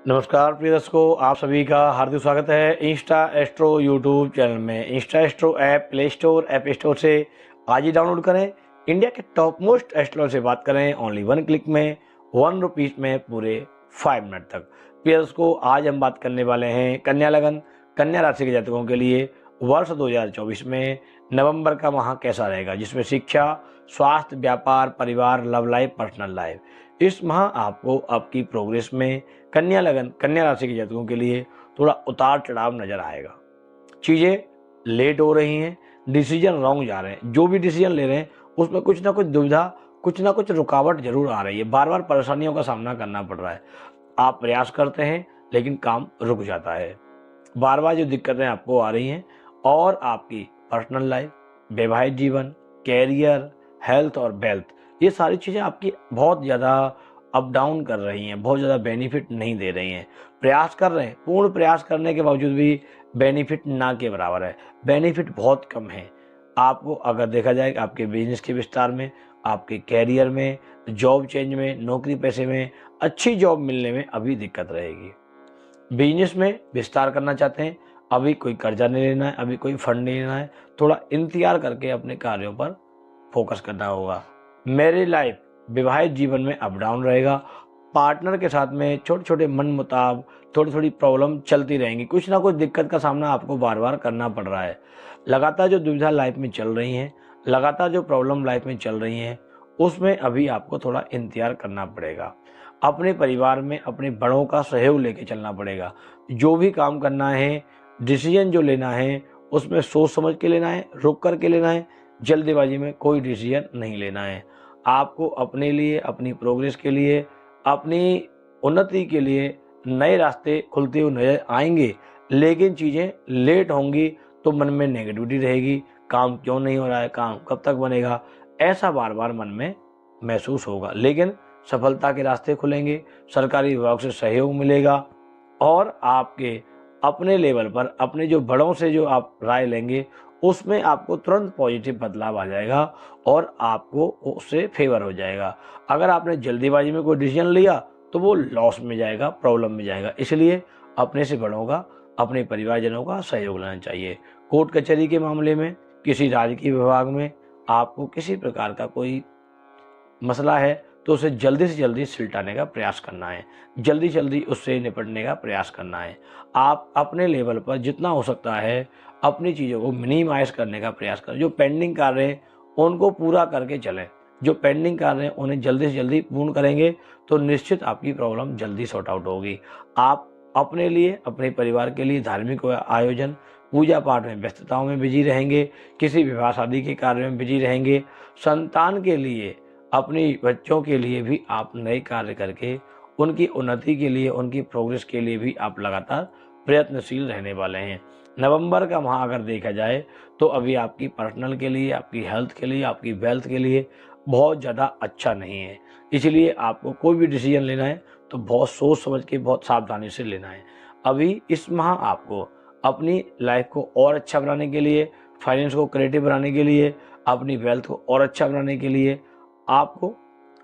नमस्कार प्रिय दर्शकों, आप सभी का हार्दिक स्वागत है इंस्टा एस्ट्रो यूट्यूब चैनल में। Insta astro app play store, app store से आज ही डाउनलोड करें। इंडिया के टॉप मोस्ट एस्ट्रो से बात करें ओनली 1 क्लिक में, 1 रुपीज में पूरे 5 मिनट तक। प्रिय दर्शकों, आज हम बात करने वाले हैं कन्या लगन, कन्या राशि के जातकों के लिए वर्ष 2024 में नवंबर का माह कैसा रहेगा, जिसमें शिक्षा, स्वास्थ्य, व्यापार, परिवार, लव लाइफ, पर्सनल लाइफ। इस माह आपको आपकी प्रोग्रेस में कन्या लगन, कन्या राशि के जातकों के लिए थोड़ा उतार चढ़ाव नजर आएगा। चीजें लेट हो रही हैं, डिसीजन रॉन्ग जा रहे हैं, जो भी डिसीजन ले रहे हैं उसमें कुछ ना कुछ दुविधा, कुछ ना कुछ रुकावट जरूर आ रही है, बार बार परेशानियों का सामना करना पड़ रहा है। आप प्रयास करते हैं लेकिन काम रुक जाता है, बार बार जो दिक्कतें आपको आ रही हैं। और आपकी पर्सनल लाइफ, वैवाहिक जीवन, कैरियर, हेल्थ और वेल्थ, ये सारी चीज़ें आपकी बहुत ज़्यादा अप डाउन कर रही हैं, बहुत ज़्यादा बेनिफिट नहीं दे रही हैं। प्रयास कर रहे हैं, पूर्ण प्रयास करने के बावजूद भी बेनिफिट ना के बराबर है, बेनिफिट बहुत कम है। आपको अगर देखा जाए कि आपके बिजनेस के विस्तार में, आपके कैरियर में, जॉब चेंज में, नौकरी पेशे में, अच्छी जॉब मिलने में अभी दिक्कत रहेगी। बिजनेस में विस्तार करना चाहते हैं, अभी कोई कर्जा नहीं लेना है, अभी कोई फंड नहीं लेना है, थोड़ा इंतजार करके अपने कार्यों पर फोकस करना होगा। मैरिज लाइफ, विवाहित जीवन में अप डाउन रहेगा। पार्टनर के साथ में छोटे छोटे मन मुताब, थोड़ी थोड़ी प्रॉब्लम चलती रहेंगी, कुछ ना कुछ दिक्कत का सामना आपको बार बार करना पड़ रहा है। लगातार जो दुविधा लाइफ में चल रही हैं, लगातार जो प्रॉब्लम लाइफ में चल रही हैं, उसमें अभी आपको थोड़ा इंतजार करना पड़ेगा। अपने परिवार में अपने बड़ों का सहयोग लेके चलना पड़ेगा। जो भी काम करना है, डिसीजन जो लेना है, उसमें सोच समझ के लेना है, रुक कर के लेना है, जल्दीबाजी में कोई डिसीजन नहीं लेना है। आपको अपने लिए, अपनी प्रोग्रेस के लिए, अपनी उन्नति के लिए नए रास्ते खुलते हुए नजर आएंगे, लेकिन चीज़ें लेट होंगी तो मन में नेगेटिविटी रहेगी। काम क्यों नहीं हो रहा है, काम कब तक बनेगा, ऐसा बार बार मन में महसूस होगा। लेकिन सफलता के रास्ते खुलेंगे, सरकारी विभाग से सहयोग मिलेगा और आपके अपने लेवल पर अपने जो बड़ों से जो आप राय लेंगे उसमें आपको तुरंत पॉजिटिव बदलाव आ जाएगा और आपको उससे फेवर हो जाएगा। अगर आपने जल्दीबाजी में कोई डिसीजन लिया तो वो लॉस में जाएगा, प्रॉब्लम में जाएगा। इसलिए अपने से बड़ों का, अपने परिवारजनों का सहयोग लेना चाहिए। कोर्ट कचहरी के मामले में, किसी राजकीय विभाग में आपको किसी प्रकार का कोई मसला है तो उसे जल्दी से जल्दी सुलझाने का प्रयास करना है, जल्दी जल्दी उससे निपटने का प्रयास करना है। आप अपने लेवल पर जितना हो सकता है अपनी चीज़ों को मिनिमाइज करने का प्रयास करें। जो पेंडिंग कार्य है उनको पूरा करके चलें। जो पेंडिंग कार्य हैं उन्हें जल्दी से जल्दी पूर्ण करेंगे तो निश्चित आपकी प्रॉब्लम जल्दी सॉर्ट आउट होगी। आप अपने लिए, अपने परिवार के लिए धार्मिक आयोजन, पूजा पाठ में व्यस्तताओं में बिजी रहेंगे, किसी विवाह शादी के कार्य में बिजी रहेंगे। संतान के लिए, अपने बच्चों के लिए भी आप नए कार्य करके उनकी उन्नति के लिए, उनकी प्रोग्रेस के लिए भी आप लगातार प्रयत्नशील रहने वाले हैं। नवंबर का माह अगर देखा जाए तो अभी आपकी पर्सनल के लिए, आपकी हेल्थ के लिए, आपकी वेल्थ के लिए बहुत ज़्यादा अच्छा नहीं है। इसलिए आपको कोई भी डिसीजन लेना है तो बहुत सोच समझ के, बहुत सावधानी से लेना है। अभी इस माह आपको अपनी लाइफ को और अच्छा बनाने के लिए, फाइनेंस को क्रिएटिव बनाने के लिए, अपनी वेल्थ को और अच्छा बनाने के लिए आपको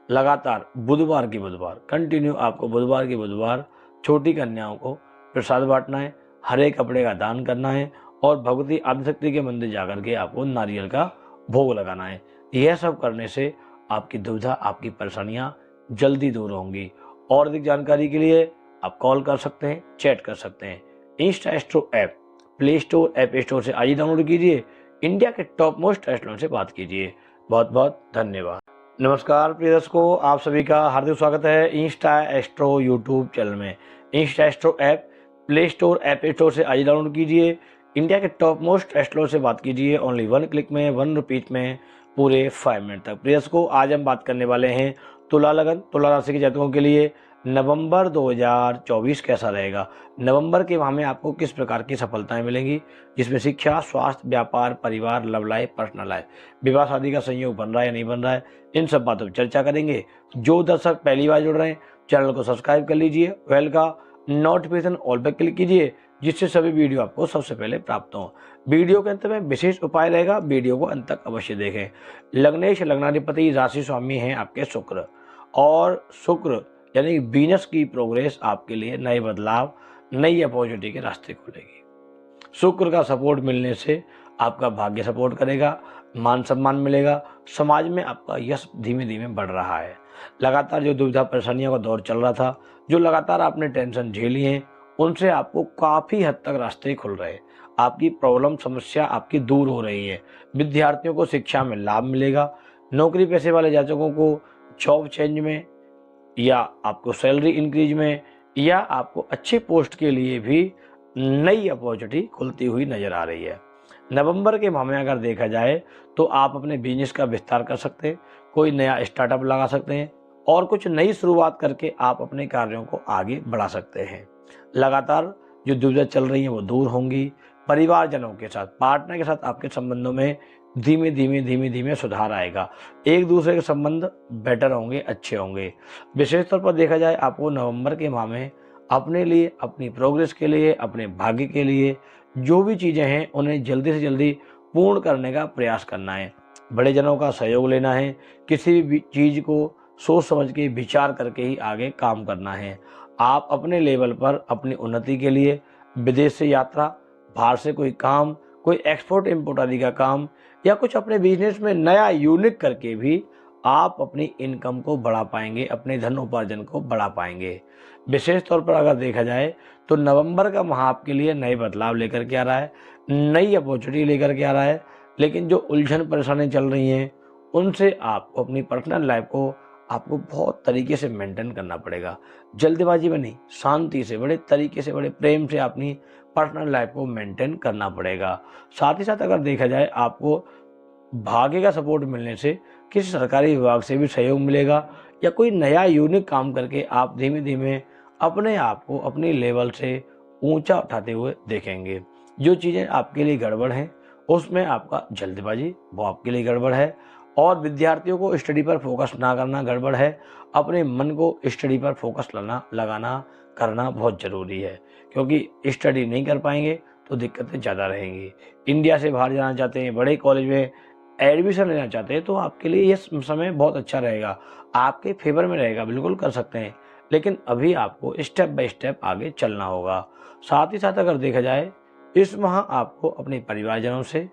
लगातार बुधवार की बुधवार कंटिन्यू आपको बुधवार की बुधवार छोटी कन्याओं को प्रसाद बांटना है, हरे कपड़े का दान करना है और भगवती आदिशक्ति के मंदिर जाकर के आपको नारियल का भोग लगाना है। यह सब करने से आपकी दुविधा, आपकी परेशानियां जल्दी दूर होंगी। और अधिक जानकारी के लिए आप कॉल कर सकते हैं, चैट कर सकते हैं। Insta astro app play store, app store से आज ही डाउनलोड कीजिए। इंडिया के टॉप मोस्ट एस्ट्रोनॉमर से बात कीजिए। बहुत बहुत धन्यवाद। नमस्कार प्रिय दर्शकों, आप सभी का हार्दिक स्वागत है इंस्टा एस्ट्रो यूट्यूब चैनल में। Insta astro app play store, app store से आज डाउनलोड कीजिए। इंडिया के टॉप मोस्ट एस्ट्रोनॉमर से बात कीजिए ओनली 1 क्लिक में, 1 रुपीज में, पूरे 5 मिनट तक। प्रिय दर्शकों, आज हम बात करने वाले हैं तुला लगन, तुला राशि के जातकों के लिए नवंबर 2024 कैसा रहेगा। नवंबर के माह में आपको किस प्रकार की सफलताएं मिलेंगी, जिसमें शिक्षा, स्वास्थ्य, व्यापार, परिवार, लव लाइफ, पर्सनल लाइफ, विवाह शादी का संयोग बन रहा है या नहीं बन रहा है, इन सब बातों पर चर्चा करेंगे। जो दर्शक पहली बार जुड़ रहे हैं चैनल को सब्सक्राइब कर लीजिए, बेल का नोटिफिकेशन ऑल पर क्लिक कीजिए, जिससे सभी वीडियो आपको सबसे पहले प्राप्त हो। वीडियो के अंत में विशेष उपाय रहेगा, वीडियो को अंत तक अवश्य देखें। लग्नेश लग्नाधिपति राशि स्वामी हैं आपके शुक्र, और शुक्र यानी वीनस की प्रोग्रेस आपके लिए नए बदलाव, नई अपॉर्चुनिटी के रास्ते खोलेगी। शुक्र का सपोर्ट मिलने से आपका भाग्य सपोर्ट करेगा, मान सम्मान मिलेगा, समाज में आपका यश धीमे धीमे बढ़ रहा है। लगातार जो दुविधा परेशानियों का दौर चल रहा था, जो लगातार आपने टेंशन झेली है, उनसे आपको काफ़ी हद तक रास्ते खुल रहे हैं। आपकी प्रॉब्लम, समस्या आपकी दूर हो रही है। विद्यार्थियों को शिक्षा में लाभ मिलेगा। नौकरी पेशे वाले जातकों को जॉब चेंज में, या आपको सैलरी इंक्रीज में, या आपको अच्छे पोस्ट के लिए भी नई अपॉर्चुनिटी खुलती हुई नजर आ रही है। नवंबर के माह में अगर देखा जाए तो आप अपने बिजनेस का विस्तार कर सकते हैं, कोई नया स्टार्टअप लगा सकते हैं और कुछ नई शुरुआत करके आप अपने कार्यों को आगे बढ़ा सकते हैं। लगातार जो दुविधा चल रही है वो दूर होंगी। परिवारजनों के साथ, पार्टनर के साथ आपके संबंधों में धीमे धीमे सुधार आएगा। एक दूसरे के संबंध बेटर होंगे, अच्छे होंगे। विशेष तौर पर देखा जाए आपको नवंबर के माह में अपने लिए, अपनी प्रोग्रेस के लिए, अपने भाग्य के लिए जो भी चीज़ें हैं उन्हें जल्दी से जल्दी पूर्ण करने का प्रयास करना है। बड़े जनों का सहयोग लेना है। किसी भी चीज़ को सोच समझ के, विचार करके ही आगे काम करना है। आप अपने लेवल पर अपनी उन्नति के लिए विदेश से यात्रा, बाहर से कोई काम, कोई एक्सपोर्ट इम्पोर्ट आदि का काम, या कुछ अपने बिजनेस में नया यूनिक करके भी आप अपनी इनकम को बढ़ा पाएंगे, अपने धन उपार्जन को बढ़ा पाएंगे। विशेष तौर पर अगर देखा जाए तो नवंबर का माह आपके लिए नए बदलाव लेकर के आ रहा है, नई अपॉर्चुनिटी लेकर के आ रहा है। लेकिन जो उलझन परेशानी चल रही हैं उनसे आपको अपनी पर्सनल लाइफ को आपको बहुत तरीके से मेंटेन करना पड़ेगा। जल्दबाजी में नहीं, शांति से, बड़े तरीके से, बड़े प्रेम से अपनी पर्सनल लाइफ को मेंटेन करना पड़ेगा। साथ ही साथ अगर देखा जाए आपको भाग्य का सपोर्ट मिलने से किसी सरकारी विभाग से भी सहयोग मिलेगा, या कोई नया यूनिक काम करके आप धीमे धीमे अपने आप को अपनी लेवल से ऊंचा उठाते हुए देखेंगे। जो चीज़ें आपके लिए गड़बड़ हैं उसमें आपका जल्दबाजी, वो आपके लिए गड़बड़ है। और विद्यार्थियों को स्टडी पर फोकस ना करना गड़बड़ है। अपने मन को स्टडी पर फोकस लगाना करना बहुत ज़रूरी है, क्योंकि स्टडी नहीं कर पाएंगे तो दिक्कतें ज़्यादा रहेंगी। इंडिया से बाहर जाना चाहते हैं, बड़े कॉलेज में एडमिशन लेना चाहते हैं, तो आपके लिए ये समय बहुत अच्छा रहेगा, आपके फेवर में रहेगा, बिल्कुल कर सकते हैं। लेकिन अभी आपको स्टेप बाय स्टेप आगे चलना होगा। साथ ही साथ अगर देखा जाए, इस माह आपको अपने परिवारजनों से,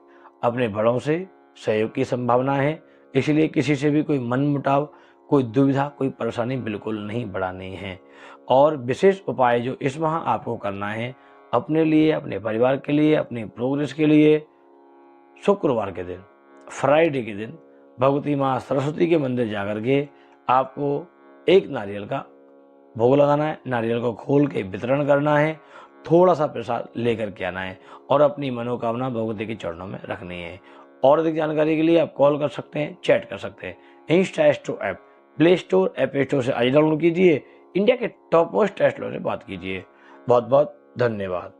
अपने बड़ों से सहयोग की संभावना है। इसलिए किसी से भी कोई मनमुटाव, कोई दुविधा, कोई परेशानी बिल्कुल नहीं बढ़ानी है। और विशेष उपाय जो इस माह आपको करना है अपने लिए, अपने परिवार के लिए, अपनी प्रोग्रेस के लिए, शुक्रवार के दिन, फ्राइडे के दिन भगवती माँ सरस्वती के मंदिर जाकर के आपको एक नारियल का भोग लगाना है। नारियल को खोल के वितरण करना है, थोड़ा सा प्रसाद लेकर के आना है और अपनी मनोकामना भगवती के चरणों में रखनी है। और अधिक जानकारी के लिए आप कॉल कर सकते हैं, चैट कर सकते हैं। Insta astro app play store, app store से आज डाउनलोड कीजिए। इंडिया के टॉप मोस्ट एस्ट्रो से बात कीजिए। बहुत बहुत धन्यवाद।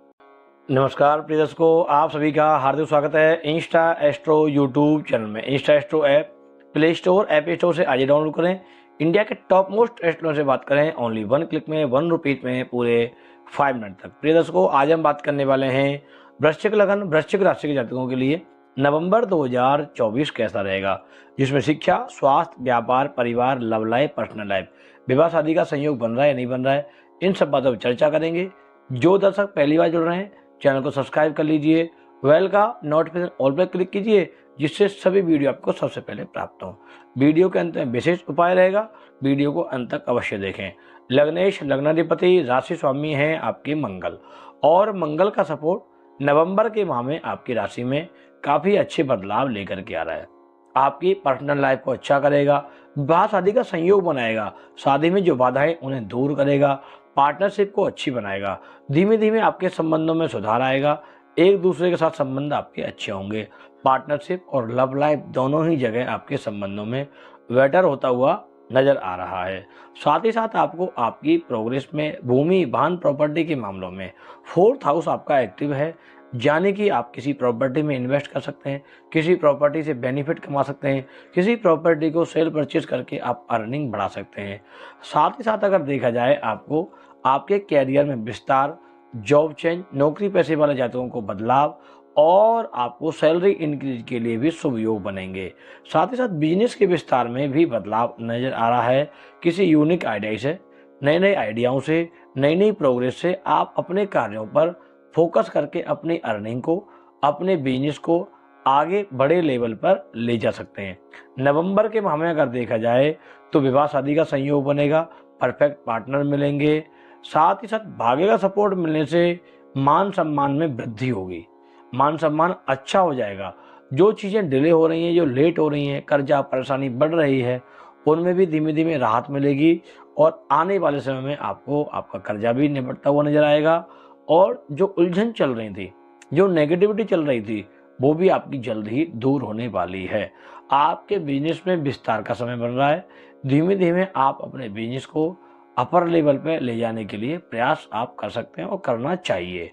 नमस्कार प्रिय दर्शकों, आप सभी का हार्दिक स्वागत है इंस्टा एस्ट्रो यूट्यूब चैनल में। Insta astro app play store, app store से आज डाउनलोड करें। इंडिया के टॉप मोस्ट एस्ट्रो से बात करें ओनली 1 क्लिक में, 1 रुपीज में, पूरे 5 मिनट तक। प्रिय दर्शकों, आज हम बात करने वाले हैं वृश्चिक लगन, वृश्चिक राशि के जातकों के लिए नवंबर 2024 कैसा रहेगा, जिसमें शिक्षा, स्वास्थ्य, व्यापार, परिवार, लव लाइफ, पर्सनल लाइफ, विवाह शादी का संयोग बन रहा है या नहीं बन रहा है, इन सब बातों पर चर्चा करेंगे। जो दर्शक पहली बार जुड़ रहे हैं चैनल को सब्सक्राइब कर लीजिए, बेल का नोटिफिकेशन ऑल पर क्लिक कीजिए, जिससे सभी वीडियो आपको सबसे पहले प्राप्त हो। वीडियो के अंत में विशेष उपाय रहेगा, वीडियो को अंत तक अवश्य देखें। लग्नेश, लग्नाधिपति, राशि स्वामी हैं आपके मंगल, और मंगल का सपोर्ट नवंबर के माह में आपकी राशि में काफी अच्छे बदलाव लेकर के आ रहा है। आपकी पर्सनल लाइफ को अच्छा करेगा, विवाह शादी का संयोग बनाएगा, शादी में जो बाधाएं उन्हें दूर करेगा, पार्टनरशिप को अच्छी बनाएगा, धीमे धीमे आपके संबंधों में सुधार आएगा, एक दूसरे के साथ संबंध आपके अच्छे होंगे। पार्टनरशिप और लव लाइफ दोनों ही जगह आपके संबंधों में बेटर होता हुआ नजर आ रहा है। साथ ही साथ आपको आपकी प्रोग्रेस में भूमि, वाहन, प्रॉपर्टी के मामलों में 4th हाउस आपका एक्टिव है, यानी कि आप किसी प्रॉपर्टी में इन्वेस्ट कर सकते हैं, किसी प्रॉपर्टी से बेनिफिट कमा सकते हैं, किसी प्रॉपर्टी को सेल परचेज करके आप अर्निंग बढ़ा सकते हैं। साथ ही साथ अगर देखा जाए, आपको आपके कैरियर में विस्तार, जॉब चेंज, नौकरी पेशे वाले जातकों को बदलाव, और आपको सैलरी इंक्रीज के लिए भी शुभ योग बनेंगे। साथ ही साथ बिजनेस के विस्तार में भी बदलाव नजर आ रहा है। किसी यूनिक आइडिया से, नए नए आइडियाओं से, नई नई प्रोग्रेस से आप अपने कार्यों पर फोकस करके अपनी अर्निंग को, अपने बिजनेस को आगे बड़े लेवल पर ले जा सकते हैं। नवंबर के माह में अगर देखा जाए तो विवाह शादी का संयोग बनेगा, परफेक्ट पार्टनर मिलेंगे। साथ ही साथ भाग्य का सपोर्ट मिलने से मान सम्मान में वृद्धि होगी, मान सम्मान अच्छा हो जाएगा। जो चीज़ें डिले हो रही हैं, जो लेट हो रही हैं, कर्जा परेशानी बढ़ रही है, उनमें भी धीमे धीमे राहत मिलेगी, और आने वाले समय में आपको आपका कर्जा भी निपटता हुआ नजर आएगा, और जो उलझन चल रही थी, जो नेगेटिविटी चल रही थी, वो भी आपकी जल्द ही दूर होने वाली है। आपके बिजनेस में विस्तार का समय बन रहा है। धीमे धीमे आप अपने बिजनेस को अपर लेवल पे ले जाने के लिए प्रयास आप कर सकते हैं और करना चाहिए।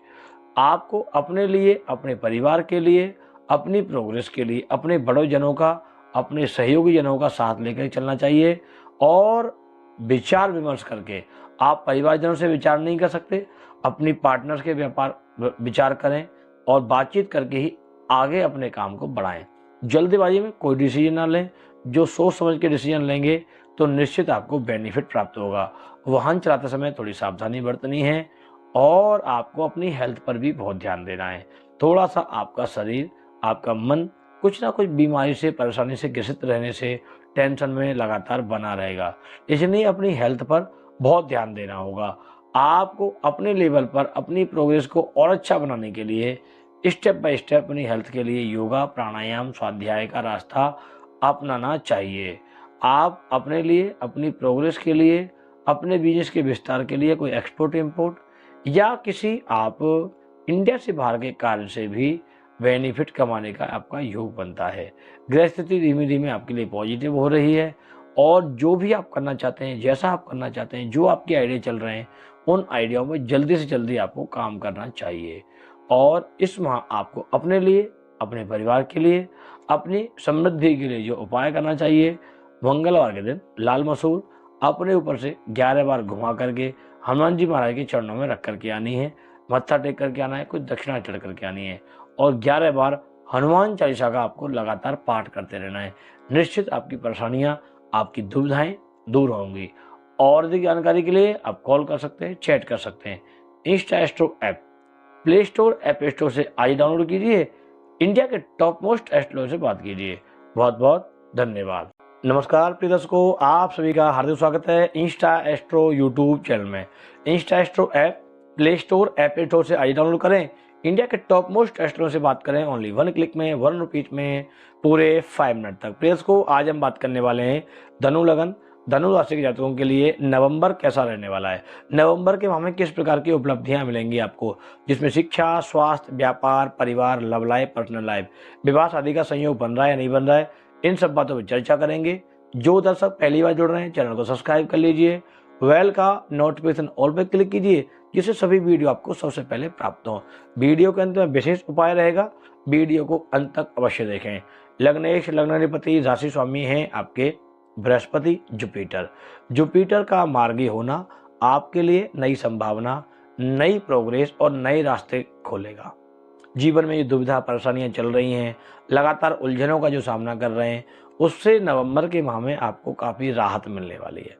आपको अपने लिए, अपने परिवार के लिए, अपनी प्रोग्रेस के लिए अपने बड़ों जनों का, अपने सहयोगी जनों का साथ लेकर चलना चाहिए, और विचार विमर्श करके आप परिवारजनों से विचार नहीं कर सकते, अपनी पार्टनर्स के व्यापार विचार करें और बातचीत करके ही आगे अपने काम को बढ़ाएं। जल्दबाजी में कोई डिसीजन ना लें, जो सोच समझ के डिसीजन लेंगे तो निश्चित आपको बेनिफिट प्राप्त होगा। वाहन चलाते समय थोड़ी सावधानी बरतनी है, और आपको अपनी हेल्थ पर भी बहुत ध्यान देना है। थोड़ा सा आपका शरीर, आपका मन कुछ ना कुछ बीमारी से, परेशानी से ग्रसित रहने से टेंशन में लगातार बना रहेगा, इसलिए अपनी हेल्थ पर बहुत ध्यान देना होगा। आपको अपने लेवल पर अपनी प्रोग्रेस को और अच्छा बनाने के लिए स्टेप बाय स्टेप अपनी हेल्थ के लिए योगा, प्राणायाम, स्वाध्याय का रास्ता अपनाना चाहिए। आप अपने लिए, अपनी प्रोग्रेस के लिए, अपने बिजनेस के विस्तार के लिए कोई एक्सपोर्ट इंपोर्ट या किसी आप इंडिया से बाहर के कार्य से भी बेनिफिट कमाने का आपका योग बनता है। ग्रह स्थिति धीमे धीमे आपके लिए पॉजिटिव हो रही है, और जो भी आप करना चाहते हैं, जैसा आप करना चाहते हैं, जो आपके आइडिया चल रहे हैं, उन आइडियाओं में जल्दी से जल्दी आपको काम करना चाहिए। और इस माह आपको अपने लिए, अपने परिवार के लिए, अपनी समृद्धि के लिए जो उपाय करना चाहिए, मंगलवार के दिन लाल मसूर अपने ऊपर से 11 बार घुमा करके हनुमान जी महाराज के चरणों में रख करके आनी है, मत्था टेक करके आना है, कुछ दक्षिणा चढ़ करके आनी है और 11 बार हनुमान चालीसा का आपको लगातार पाठ करते रहना है। निश्चित आपकी परेशानियां, आपकी दुविधाएं दूर होंगी। और अधिक जानकारी के लिए आप कॉल कर सकते हैं, चैट कर सकते हैं। Insta astro app play store, app store से आज डाउनलोड कीजिए। इंडिया के टॉप मोस्ट एस्ट्रोलॉजर से बात कीजिए। बहुत बहुत धन्यवाद। नमस्कार प्रिय दर्शकों, आप सभी का हार्दिक स्वागत है इंस्टा एस्ट्रो यूट्यूब चैनल में। Insta astro app play store, app store से आज डाउनलोड करें। इंडिया के टॉप मोस्ट एस्ट्रोलॉजर से बात करें ओनली 1 क्लिक में, 1 रुपीज में, पूरे 5 मिनट तक। प्रिय दर्शकों, आज हम बात करने वाले हैं धनु लगन, धनु राशि के जातकों के लिए नवंबर कैसा रहने वाला है। नवंबर के माह में किस प्रकार की उपलब्धियां मिलेंगी आपको, जिसमें शिक्षा, स्वास्थ्य, व्यापार, परिवार, लव लाइफ, पर्सनल लाइफ, विवाह शादी का संयोग बन रहा है या नहीं बन रहा है, इन सब बातों पर चर्चा करेंगे। जो दर्शक पहली बार जुड़ रहे हैं, चैनल को सब्सक्राइब कर लीजिए, बेल का नोटिफिकेशन ऑल पर क्लिक कीजिए, जिससे सभी वीडियो आपको सबसे पहले प्राप्त हो। वीडियो के अंत में विशेष उपाय रहेगा, वीडियो को अंत तक अवश्य देखें। लग्नेश, लग्नाधिपति, राशि स्वामी हैं आपके बृहस्पति, जुपिटर। जुपिटर का मार्गी होना आपके लिए नई संभावना, नई प्रोग्रेस और नए रास्ते खोलेगा। जीवन में जो दुविधा परेशानियां चल रही हैं, लगातार उलझनों का जो सामना कर रहे हैं, उससे नवंबर के माह में आपको काफ़ी राहत मिलने वाली है।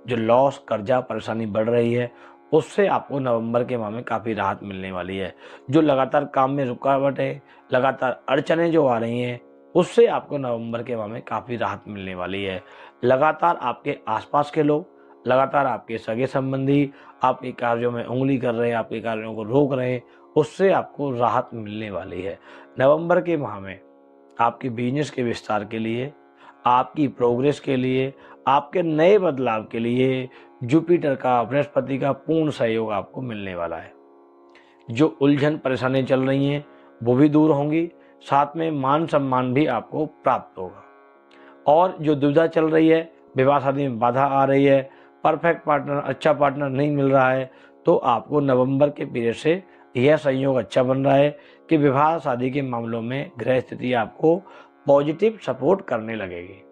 जो लॉस, कर्जा, परेशानी बढ़ रही है, उससे आपको नवंबर के माह में काफ़ी राहत मिलने वाली है। जो लगातार काम में रुकावट है, लगातार अड़चनें जो आ रही हैं, उससे आपको नवंबर के माह में काफ़ी राहत मिलने वाली है। लगातार आपके आसपास के लोग, लगातार आपके सगे संबंधी आपके कार्यों में उंगली कर रहे हैं, आपके कार्यों को रोक रहे हैं, उससे आपको राहत मिलने वाली है। नवंबर के माह में आपके बिजनेस के विस्तार के लिए, आपकी प्रोग्रेस के लिए, आपके नए बदलाव के लिए जुपिटर का, बृहस्पति का पूर्ण सहयोग आपको मिलने वाला है। जो उलझन परेशानियां चल रही हैं वो भी दूर होंगी, साथ में मान सम्मान भी आपको प्राप्त होगा। और जो दुविधा चल रही है, विवाह शादी में बाधा आ रही है, परफेक्ट पार्टनर, अच्छा पार्टनर नहीं मिल रहा है, तो आपको नवंबर के पीरियड से यह संयोग अच्छा बन रहा है कि विवाह शादी के मामलों में ग्रह स्थिति आपको पॉजिटिव सपोर्ट करने लगेगी।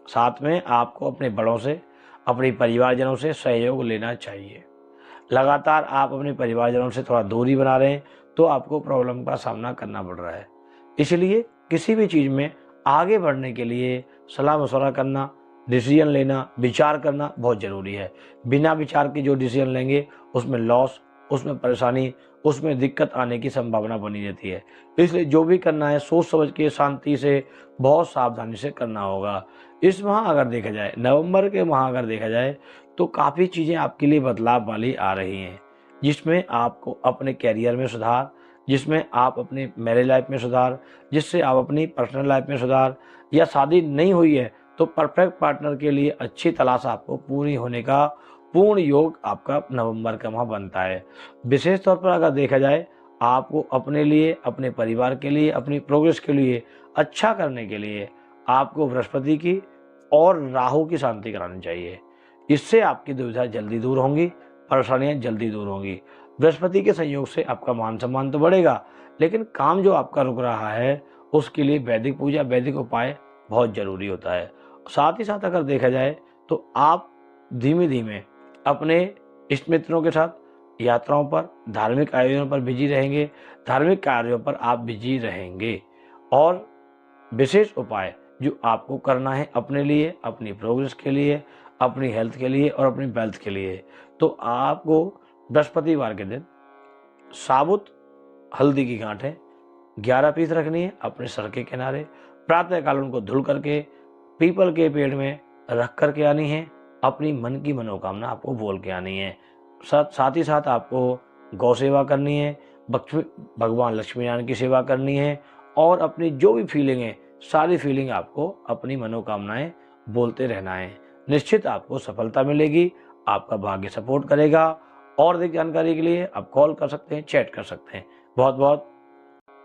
साथ में आपको अपने बड़ों से, अपने परिवारजनों से सहयोग लेना चाहिए। लगातार आप अपने परिवारजनों से थोड़ा दूरी बना रहे हैं तो आपको प्रॉब्लम का सामना करना पड़ रहा है। इसलिए किसी भी चीज़ में आगे बढ़ने के लिए सलाह मशवरा करना, डिसीजन लेना, विचार करना बहुत ज़रूरी है। बिना विचार के जो डिसीजन लेंगे उसमें लॉस, उसमें परेशानी, उसमें दिक्कत आने की संभावना बनी रहती है। इसलिए जो भी करना है सोच समझ के, शांति से, बहुत सावधानी से करना होगा। इस माह अगर देखा जाए, नवंबर के माह अगर देखा जाए, तो काफ़ी चीज़ें आपके लिए बदलाव वाली आ रही हैं, जिसमें आपको अपने कैरियर में सुधार, जिसमें आप अपनी मैरिज लाइफ में सुधार, जिससे आप अपनी पर्सनल लाइफ में सुधार, या शादी नहीं हुई है तो परफेक्ट पार्टनर के लिए अच्छी तलाश आपको पूरी होने का पूर्ण योग आपका नवंबर का माह बनता है। विशेष तौर पर अगर देखा जाए, आपको अपने लिए, अपने परिवार के लिए, अपनी प्रोग्रेस के लिए, अच्छा करने के लिए आपको बृहस्पति की और राहु की शांति करानी चाहिए। इससे आपकी दुविधा जल्दी दूर होंगी, परेशानियां जल्दी दूर होंगी। बृहस्पति के संयोग से आपका मान सम्मान तो बढ़ेगा, लेकिन काम जो आपका रुक रहा है उसके लिए वैदिक पूजा, वैदिक उपाय बहुत जरूरी होता है। साथ ही साथ अगर देखा जाए तो आप धीमे धीमे अपने इष्ट मित्रों के साथ यात्राओं पर, धार्मिक आयोजनों पर बिजी रहेंगे, धार्मिक कार्यों पर आप बिजी रहेंगे। और विशेष उपाय जो आपको करना है अपने लिए, अपनी प्रोग्रेस के लिए, अपनी हेल्थ के लिए और अपनी वेल्थ के लिए, तो आपको बृहस्पतिवार के दिन साबुत हल्दी की गांठें 11 पीस रखनी है अपने सर के किनारे। प्रातःकाल उनको धुल करके पीपल के पेड़ में रख करके आनी है। अपनी मन की मनोकामना आपको बोल के आनी है। साथ ही साथ आपको गौ सेवा करनी है, भगवान लक्ष्मी नारायण की सेवा करनी है, और अपनी जो भी फीलिंग है, सारी फीलिंग आपको अपनी मनोकामनाएं बोलते रहना है। निश्चित आपको सफलता मिलेगी, आपका भाग्य सपोर्ट करेगा। और अधिक जानकारी के लिए आप कॉल कर सकते हैं, चैट कर सकते हैं। बहुत बहुत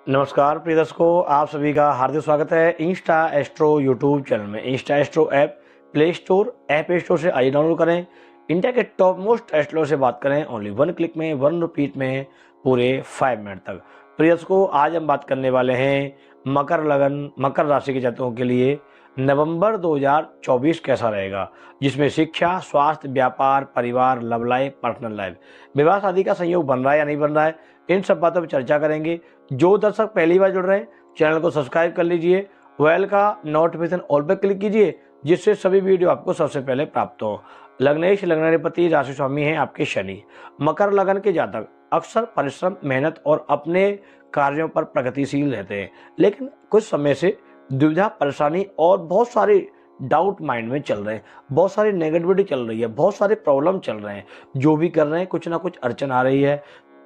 नमस्कार प्रिय दर्शकों, आप सभी का हार्दिक स्वागत है इंस्टा एस्ट्रो यूट्यूब चैनल में। Insta astro app play store, app store से आज डाउनलोड करें। इंडिया के टॉप मोस्ट एस्ट्रोलॉजर से बात करें ओनली 1 क्लिक में, 1 रुपीज में, पूरे 5 मिनट तक। प्रियस्को, आज हम बात करने वाले हैं मकर लगन, मकर राशि के जातकों के लिए नवंबर 2024 कैसा रहेगा, जिसमें शिक्षा, स्वास्थ्य, व्यापार, परिवार, लव लाइफ, पर्सनल लाइफ, विवाह शादी का संयोग बन रहा है या नहीं बन रहा है, इन सब बातों पर चर्चा करेंगे। जो दर्शक पहली बार जुड़ रहे हैं, चैनल को सब्सक्राइब कर लीजिए, बेल का नोटिफिकेशन ऑल पर क्लिक कीजिए, जिससे सभी वीडियो आपको सबसे पहले प्राप्त हो। लग्नेश, लग्नाधिपति, राशि स्वामी हैं आपके शनि। मकर लगन के जातक अक्सर परिश्रम, मेहनत और अपने कार्यों पर प्रगतिशील रहते हैं, लेकिन कुछ समय से दुविधा, परेशानी और बहुत सारे डाउट माइंड में चल रहे हैं, बहुत सारी नेगेटिविटी चल रही है, बहुत सारे प्रॉब्लम चल रहे हैं। जो भी कर रहे हैं कुछ ना कुछ अड़चन आ रही है,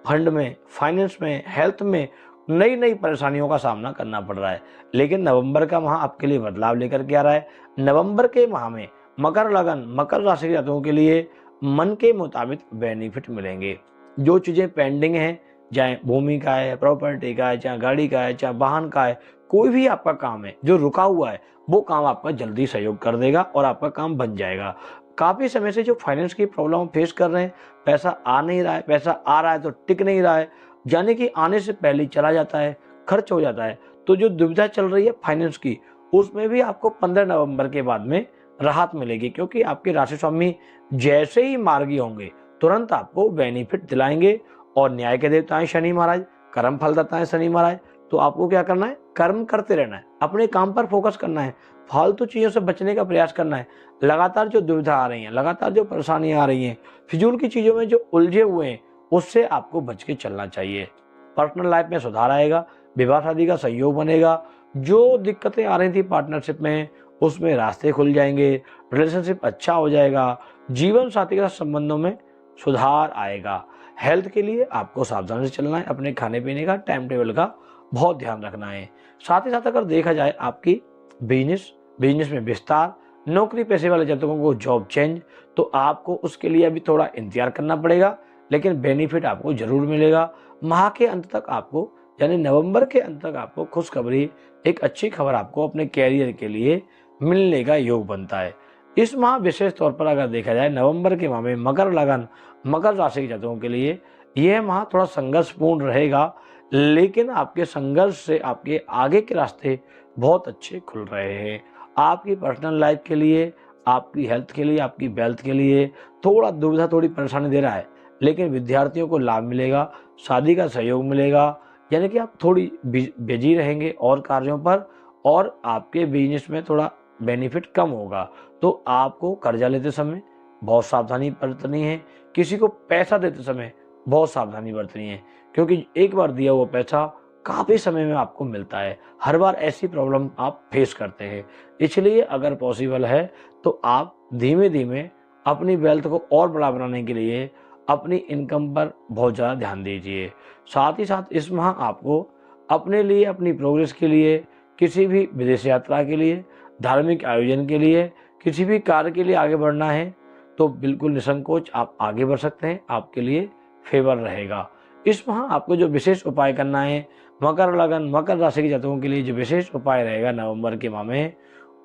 फंड में, फाइनेंस में, हेल्थ में नई नई परेशानियों का सामना करना पड़ रहा है। लेकिन नवंबर का माह आपके लिए बदलाव लेकर के आ रहा है। नवंबर के माह में मकर लगन, मकर राशि के जातकों के लिए मन के मुताबिक बेनिफिट मिलेंगे। जो चीज़ें पेंडिंग हैं, चाहे भूमि का है, प्रॉपर्टी का है, चाहे गाड़ी का है, चाहे वाहन का है, कोई भी आपका काम है जो रुका हुआ है, वो काम आपका जल्दी सहयोग कर देगा और आपका काम बन जाएगा। काफ़ी समय से जो फाइनेंस की प्रॉब्लम फेस कर रहे हैं, पैसा आ नहीं रहा है, पैसा आ रहा है तो टिक नहीं रहा है, यानी कि आने से पहले चला जाता है, खर्च हो जाता है, तो जो दुविधा चल रही है फाइनेंस की, उसमें भी आपको 15 नवंबर के बाद में राहत मिलेगी, क्योंकि आपके राशि स्वामी जैसे ही मार्गी होंगे तुरंत आपको बेनिफिट दिलाएंगे। और न्याय के देवता हैं शनि महाराज, कर्म फलदाता है शनि महाराज, तो आपको क्या करना है, कर्म करते रहना है, अपने काम पर फोकस करना है, फालतू चीज़ों से बचने का प्रयास करना है। लगातार जो दुविधा आ रही हैं, लगातार जो परेशानियां आ रही हैं, फिजूल की चीज़ों में जो उलझे हुए हैं, उससे आपको बच के चलना चाहिए। पर्सनल लाइफ में सुधार आएगा, विवाह शादी का सहयोग बनेगा, जो दिक्कतें आ रही थी पार्टनरशिप में उसमें रास्ते खुल जाएंगे, रिलेशनशिप अच्छा हो जाएगा, जीवन साथी के साथ संबंधों में सुधार आएगा। हेल्थ के लिए आपको सावधानी से चलना है, अपने खाने पीने का, टाइम टेबल का बहुत ध्यान रखना है। साथ ही साथ अगर देखा जाए आपकी बिजनेस में विस्तार, नौकरी पेशे वाले जातकों को जॉब चेंज, तो आपको उसके लिए अभी थोड़ा इंतजार करना पड़ेगा, लेकिन बेनिफिट आपको जरूर मिलेगा। माह के अंत तक आपको, यानी नवंबर के अंत तक आपको खुशखबरी, एक अच्छी खबर आपको अपने कैरियर के लिए मिलने का योग बनता है। इस माह विशेष तौर पर अगर देखा जाए, नवंबर के माह में मकर लगन, मकर राशि के जातकों के लिए यह माह थोड़ा संघर्षपूर्ण रहेगा, लेकिन आपके संघर्ष से आपके आगे के रास्ते बहुत अच्छे खुल रहे हैं। आपकी पर्सनल लाइफ के लिए, आपकी हेल्थ के लिए, आपकी वेल्थ के लिए थोड़ा दुविधा, थोड़ी परेशानी दे रहा है, लेकिन विद्यार्थियों को लाभ मिलेगा, शादी का सहयोग मिलेगा, यानी कि आप थोड़ी बिजी रहेंगे और कार्यों पर, और आपके बिजनेस में थोड़ा बेनिफिट कम होगा। तो आपको कर्जा लेते समय बहुत सावधानी बरतनी है, किसी को पैसा देते समय बहुत सावधानी बरतनी है, क्योंकि एक बार दिया हुआ पैसा काफ़ी समय में आपको मिलता है। हर बार ऐसी प्रॉब्लम आप फेस करते हैं, इसलिए अगर पॉसिबल है तो आप धीमे धीमे अपनी वेल्थ को और बड़ा बनाने के लिए अपनी इनकम पर बहुत ज़्यादा ध्यान दीजिए। साथ ही साथ इस माह आपको अपने लिए, अपनी प्रोग्रेस के लिए, किसी भी विदेश यात्रा के लिए, धार्मिक आयोजन के लिए, किसी भी कार्य के लिए आगे बढ़ना है तो बिल्कुल निसंकोच आप आगे बढ़ सकते हैं, आपके लिए फेवर रहेगा। इस माह आपको जो विशेष उपाय करना है, मकर लगन, मकर राशि के जातकों के लिए जो विशेष उपाय रहेगा नवंबर के माह में,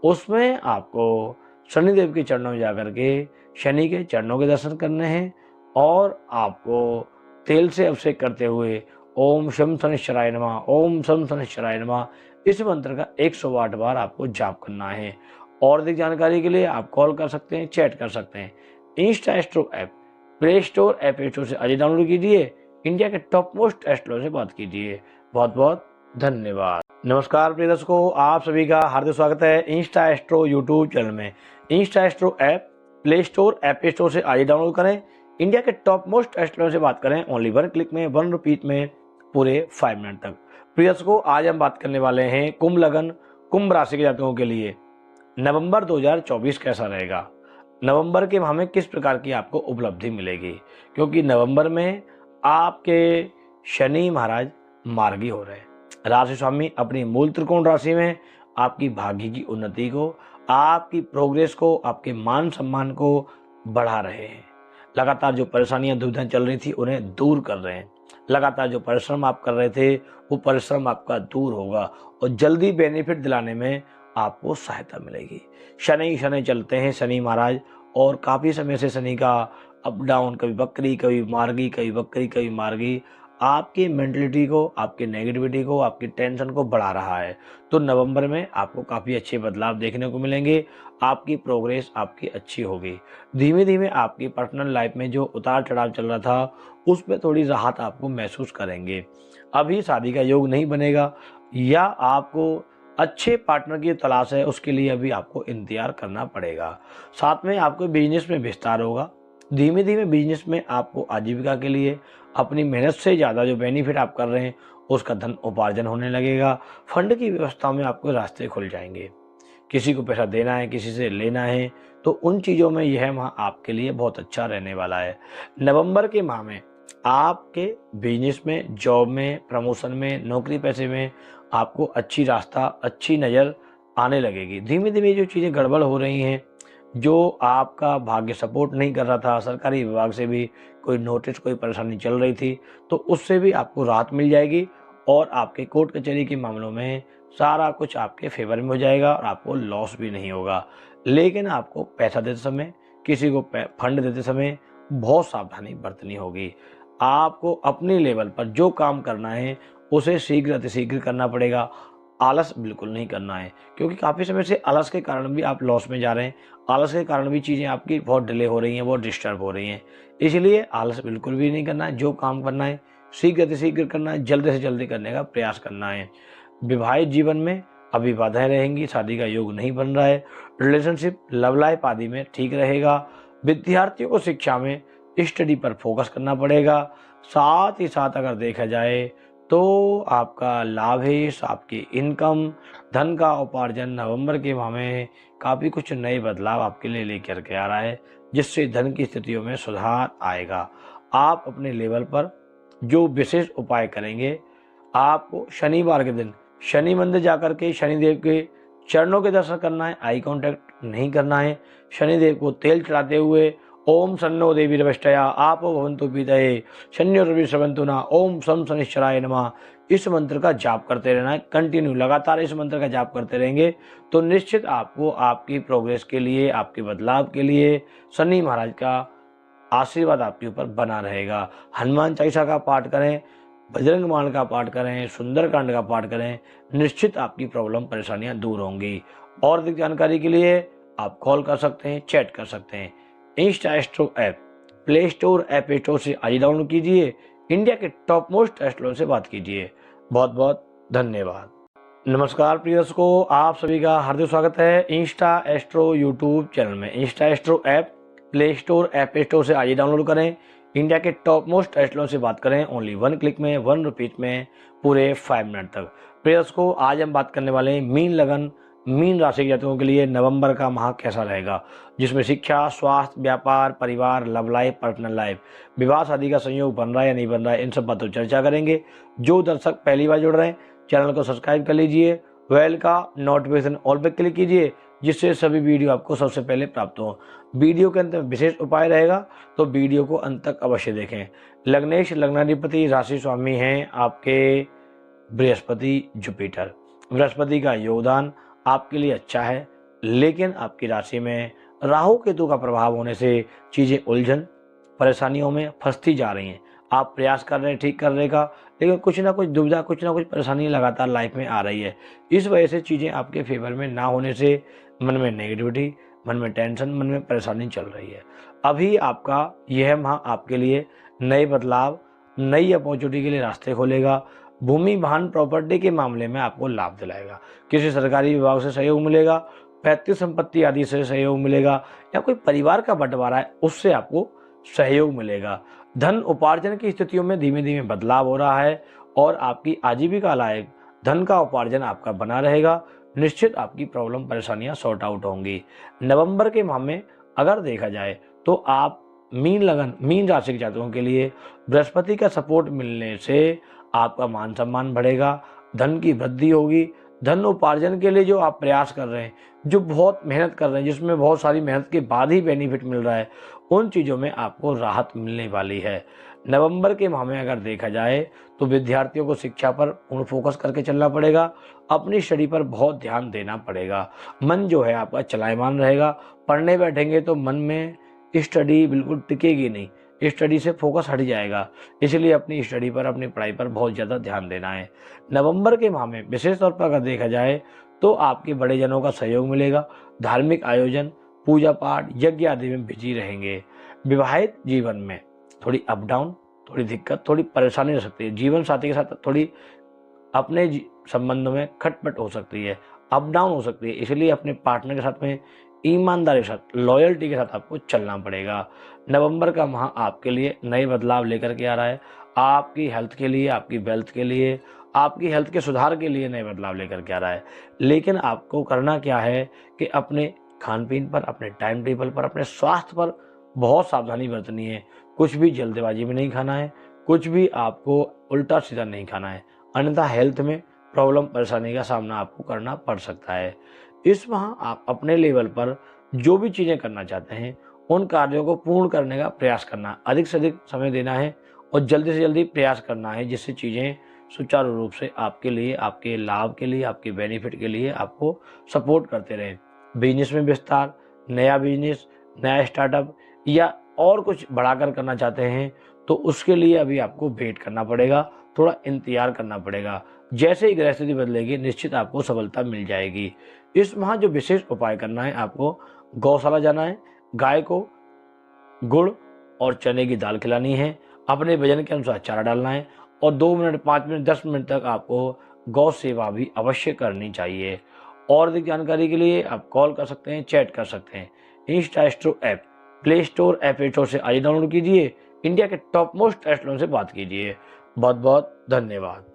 उसमें आपको शनिदेव के चरणों में जाकर के शनि के चरणों के दर्शन करने हैं, और आपको तेल से अभिषेक करते हुए ओम शम शनिश्चराय नमः, ओम शम शनिश्चराय नमः, इस मंत्र का 108 बार आपको जाप करना है। और अधिक जानकारी के लिए आप कॉल कर सकते हैं, चैट कर सकते हैं। Insta astro app play store, app store से आज डाउनलोड कीजिए, इंडिया के टॉप मोस्ट एस्ट्रो से बात कीजिए। बहुत बहुत धन्यवाद। नमस्कार प्रिय दर्शकों, आप सभी का हार्दिक स्वागत है इंस्टा एस्ट्रो यूट्यूब चैनल में। Insta astro app play store, app store से आज डाउनलोड करें, इंडिया के टॉप मोस्ट एस्ट्रो से बात करें, ओनली 1 क्लिक में, 1 रुपीज में, पूरे 5 मिनट तक। प्रिय दर्शकों, आज हम बात करने वाले हैं कुंभ लगन, कुंभ राशि के जातकों के लिए नवंबर 2024 कैसा रहेगा, नवंबर के माह में किस प्रकार की आपको उपलब्धि मिलेगी, क्योंकि नवंबर में आपके शनि महाराज मार्गी हो रहे हैं। राशि स्वामी अपनी मूल त्रिकोण राशि में आपकी भाग्य की उन्नति को, आपकी प्रोग्रेस को, आपके मान सम्मान को बढ़ा रहे हैं। लगातार जो परेशानियां, दुविधाएं चल रही थी उन्हें दूर कर रहे हैं। लगातार जो परिश्रम आप कर रहे थे वो परिश्रम आपका दूर होगा और जल्दी बेनिफिट दिलाने में आपको सहायता मिलेगी। शनि चलते हैं शनि महाराज, और काफ़ी समय से शनि का अप डाउन, कभी बकरी कभी मार्गी, कभी बकरी कभी मार्गी, आपकी मेंटलिटी को, आपकी नेगेटिविटी को, आपकी टेंशन को बढ़ा रहा है। तो नवंबर में आपको काफ़ी अच्छे बदलाव देखने को मिलेंगे, आपकी प्रोग्रेस आपकी अच्छी होगी। धीमे-धीमे आपकी पर्सनल लाइफ में जो उतार-चढ़ाव चल रहा था, उसमें थोड़ी राहत आपको महसूस करेंगे। अभी शादी का योग नहीं बनेगा या आपको अच्छे पार्टनर की तलाश है, उसके लिए अभी आपको इंतज़ार करना पड़ेगा। साथ में आपके बिज़नेस में विस्तार होगा। धीमे-धीमे बिज़नेस में आपको आजीविका के लिए अपनी मेहनत से ज़्यादा जो बेनिफिट आप कर रहे हैं, उसका धन उपार्जन होने लगेगा। फंड की व्यवस्था में आपको रास्ते खुल जाएँगे। किसी को पैसा देना है, किसी से लेना है, तो उन चीज़ों में यह माह आपके लिए बहुत अच्छा रहने वाला है। नवंबर के माह में आपके बिजनेस में, जॉब में, प्रमोशन में, नौकरी पैसे में आपको अच्छी रास्ता, अच्छी नज़र आने लगेगी। धीमे-धीमे जो चीज़ें गड़बड़ हो रही हैं, जो आपका भाग्य सपोर्ट नहीं कर रहा था, सरकारी विभाग से भी कोई नोटिस, कोई परेशानी चल रही थी, तो उससे भी आपको राहत मिल जाएगी और आपके कोर्ट कचहरी के मामलों में सारा कुछ आपके फेवर में हो जाएगा और आपको लॉस भी नहीं होगा। लेकिन आपको पैसा देते समय, किसी को फंड देते समय बहुत सावधानी बरतनी होगी। आपको अपने लेवल पर जो काम करना है, उसे शीघ्र अतिशीघ्र करना पड़ेगा। आलस बिल्कुल नहीं करना है, क्योंकि काफ़ी समय से आलस के कारण भी आप लॉस में जा रहे हैं। आलस के कारण भी चीज़ें आपकी बहुत डिले हो रही हैं, बहुत डिस्टर्ब हो रही हैं। इसलिए आलस बिल्कुल भी नहीं करना है। जो काम करना है, शीघ्र अतिशीघ्र करना है, जल्दी से जल्दी करने का प्रयास करना है। विवाहित जीवन में अभी बाधाएं रहेंगी, शादी का योग नहीं बन रहा है। रिलेशनशिप, लव लाइफ आदि में ठीक रहेगा। विद्यार्थियों को शिक्षा में स्टडी पर फोकस करना पड़ेगा। साथ ही साथ अगर देखा जाए तो आपका लाभेश, आपकी इनकम, धन का उपार्जन नवंबर के माह में काफ़ी कुछ नए बदलाव आपके लिए लेकर के आ रहा है, जिससे धन की स्थितियों में सुधार आएगा। आप अपने लेवल पर जो विशेष उपाय करेंगे, आपको शनिवार के दिन शनि मंदिर जाकर के शनिदेव के चरणों के दर्शन करना है, आई कांटेक्ट नहीं करना है। शनिदेव को तेल चढ़ाते हुए ओम सन्नो देवी रवष्टया आपो भवन्तु पीतये शन्यो रवि श्रवन्तु न ओम सम शनिश्चराय नमः, इस मंत्र का जाप करते रहना है। कंटिन्यू लगातार इस मंत्र का जाप करते रहेंगे तो निश्चित आपको आपकी प्रोग्रेस के लिए, आपके बदलाव के लिए शनि महाराज का आशीर्वाद आपके ऊपर बना रहेगा। हनुमान चालीसा का पाठ करें, बजरंग बाण का पाठ करें, सुंदरकांड का पाठ करें, निश्चित आपकी प्रॉब्लम परेशानियां दूर होंगी। और अधिक जानकारी के लिए आप कॉल कर सकते हैं, चैट कर सकते हैं। Insta astro app play store, app store से आज डाउनलोड कीजिए। इंडिया के टॉप मोस्ट एस्ट्रो से बात कीजिए। बहुत बहुत धन्यवाद। नमस्कार प्रिय दर्शकों, आप सभी का हार्दिक स्वागत है इंस्टा एस्ट्रो यूट्यूब चैनल में। Insta astro app play store, app store से आज ही डाउनलोड करें। इंडिया के टॉप मोस्ट एस्ट्रो से बात करें ओनली 1 क्लिक में, 1 रुपीज में, पूरे 5 मिनट तक। प्रिय दर्शकों, आज हम बात करने वाले हैं मीन लगन, मीन राशि के जातकों के लिए नवंबर का माह कैसा रहेगा, जिसमें शिक्षा, स्वास्थ्य, व्यापार, परिवार, लव लाइफ, पर्सनल लाइफ, विवाह शादी का संयोग बन रहा है या नहीं बन रहा है, इन सब बातों चर्चा करेंगे। जो दर्शक पहली बार जुड़ रहे हैं, चैनल को सब्सक्राइब कर लीजिए, बेल का नोटिफिकेशन ऑल पे क्लिक कीजिए, जिससे सभी वीडियो आपको सबसे पहले प्राप्त हो। वीडियो के अंत में विशेष उपाय रहेगा, तो वीडियो को अंत तक अवश्य देखें। लग्नेश, लग्नाधिपति, राशि स्वामी हैं आपके बृहस्पति, जुपिटर। बृहस्पति का योगदान आपके लिए अच्छा है, लेकिन आपकी राशि में राहु केतु का प्रभाव होने से चीजें उलझन, परेशानियों में फंसती जा रही हैं। आप प्रयास कर रहे हैं ठीक करने का, लेकिन कुछ ना कुछ दुविधा, कुछ ना कुछ परेशानी लगातार लाइफ में आ रही है। इस वजह से चीज़ें आपके फेवर में ना होने से मन में नेगेटिविटी, मन में टेंशन, मन में परेशानी चल रही है। अभी आपका यह माह आपके लिए नए बदलाव, नई अपॉर्चुनिटी के लिए रास्ते खोलेगा। भूमि, वाहन, प्रॉपर्टी के मामले में आपको लाभ दिलाएगा। किसी सरकारी विभाग से सहयोग मिलेगा, पैतृक संपत्ति आदि से सहयोग मिलेगा, या कोई परिवार का बंटवारा है उससे आपको सहयोग मिलेगा। धन उपार्जन की स्थितियों में धीमे धीमे बदलाव हो रहा है और आपकी आजीविका लायक धन का उपार्जन आपका बना रहेगा। निश्चित आपकी प्रॉब्लम, परेशानियां सॉर्ट आउट होंगी। नवंबर के माह में अगर देखा जाए तो आप मीन लगन, मीन राशि के जातकों के लिए बृहस्पति का सपोर्ट मिलने से आपका मान सम्मान बढ़ेगा, धन की वृद्धि होगी। धन उपार्जन के लिए जो आप प्रयास कर रहे हैं, जो बहुत मेहनत कर रहे हैं, जिसमें बहुत सारी मेहनत के बाद ही बेनिफिट मिल रहा है, उन चीज़ों में आपको राहत मिलने वाली है। नवंबर के माह में अगर देखा जाए तो विद्यार्थियों को शिक्षा पर पूर्ण फोकस करके चलना पड़ेगा। अपनी स्टडी पर बहुत ध्यान देना पड़ेगा। मन जो है आपका चलायमान रहेगा। पढ़ने बैठेंगे तो मन में स्टडी बिल्कुल टिकेगी नहीं, स्टडी से फोकस हट जाएगा। इसलिए अपनी स्टडी पर, अपनी पढ़ाई पर बहुत ज़्यादा ध्यान देना है। नवंबर के माह में विशेष तौर पर अगर देखा जाए तो आपके बड़े जनों का सहयोग मिलेगा। धार्मिक आयोजन, पूजा पाठ, यज्ञ आदि में बिजी रहेंगे। विवाहित जीवन में थोड़ी अप डाउन, थोड़ी दिक्कत, थोड़ी परेशानी हो सकती है। जीवन साथी के साथ थोड़ी अपने संबंधों में खटपट हो सकती है, अप डाउन हो सकती है। इसलिए अपने पार्टनर के साथ में ईमानदारी के साथ, लॉयल्टी के साथ आपको चलना पड़ेगा। नवंबर का माह आपके लिए नए बदलाव लेकर के आ रहा है। आपकी हेल्थ के लिए, आपकी वेल्थ के लिए, आपकी हेल्थ के सुधार के लिए नए बदलाव लेकर के आ रहा है। लेकिन आपको करना क्या है कि अपने खान पीन पर, अपने टाइम टेबल पर, अपने स्वास्थ्य पर बहुत सावधानी बरतनी है। कुछ भी जल्दबाजी में नहीं खाना है, कुछ भी आपको उल्टा सीधा नहीं खाना है, अन्यथा हेल्थ में प्रॉब्लम, परेशानी का सामना आपको करना पड़ सकता है। इस माह आप अपने लेवल पर जो भी चीज़ें करना चाहते हैं उन कार्यों को पूर्ण करने का प्रयास करना, अधिक से अधिक समय देना है और जल्दी से जल्दी प्रयास करना है, जिससे चीज़ें सुचारू रूप से आपके लिए, आपके लाभ के लिए, आपके बेनिफिट के लिए आपको सपोर्ट करते रहें। बिजनेस में विस्तार, नया बिजनेस, नया स्टार्टअप या और कुछ बढ़ाकर करना चाहते हैं तो उसके लिए अभी आपको वेट करना पड़ेगा, थोड़ा इंतजार करना पड़ेगा। जैसे ही ग्रह स्थिति बदलेगी निश्चित आपको सफलता मिल जाएगी। इस माह जो विशेष उपाय करना है, आपको गौशाला जाना है, गाय को गुड़ और चने की दाल खिलानी है, अपने वजन के अनुसार चारा डालना है और 2 मिनट, 5 मिनट, 10 मिनट तक आपको गौ सेवा भी अवश्य करनी चाहिए। और अधिक जानकारी के लिए आप कॉल कर सकते हैं, चैट कर सकते हैं। Insta astro app play store, app store से आज डाउनलोड कीजिए। इंडिया के टॉप मोस्ट एस्ट्रोनॉमर से बात कीजिए। बहुत बहुत धन्यवाद।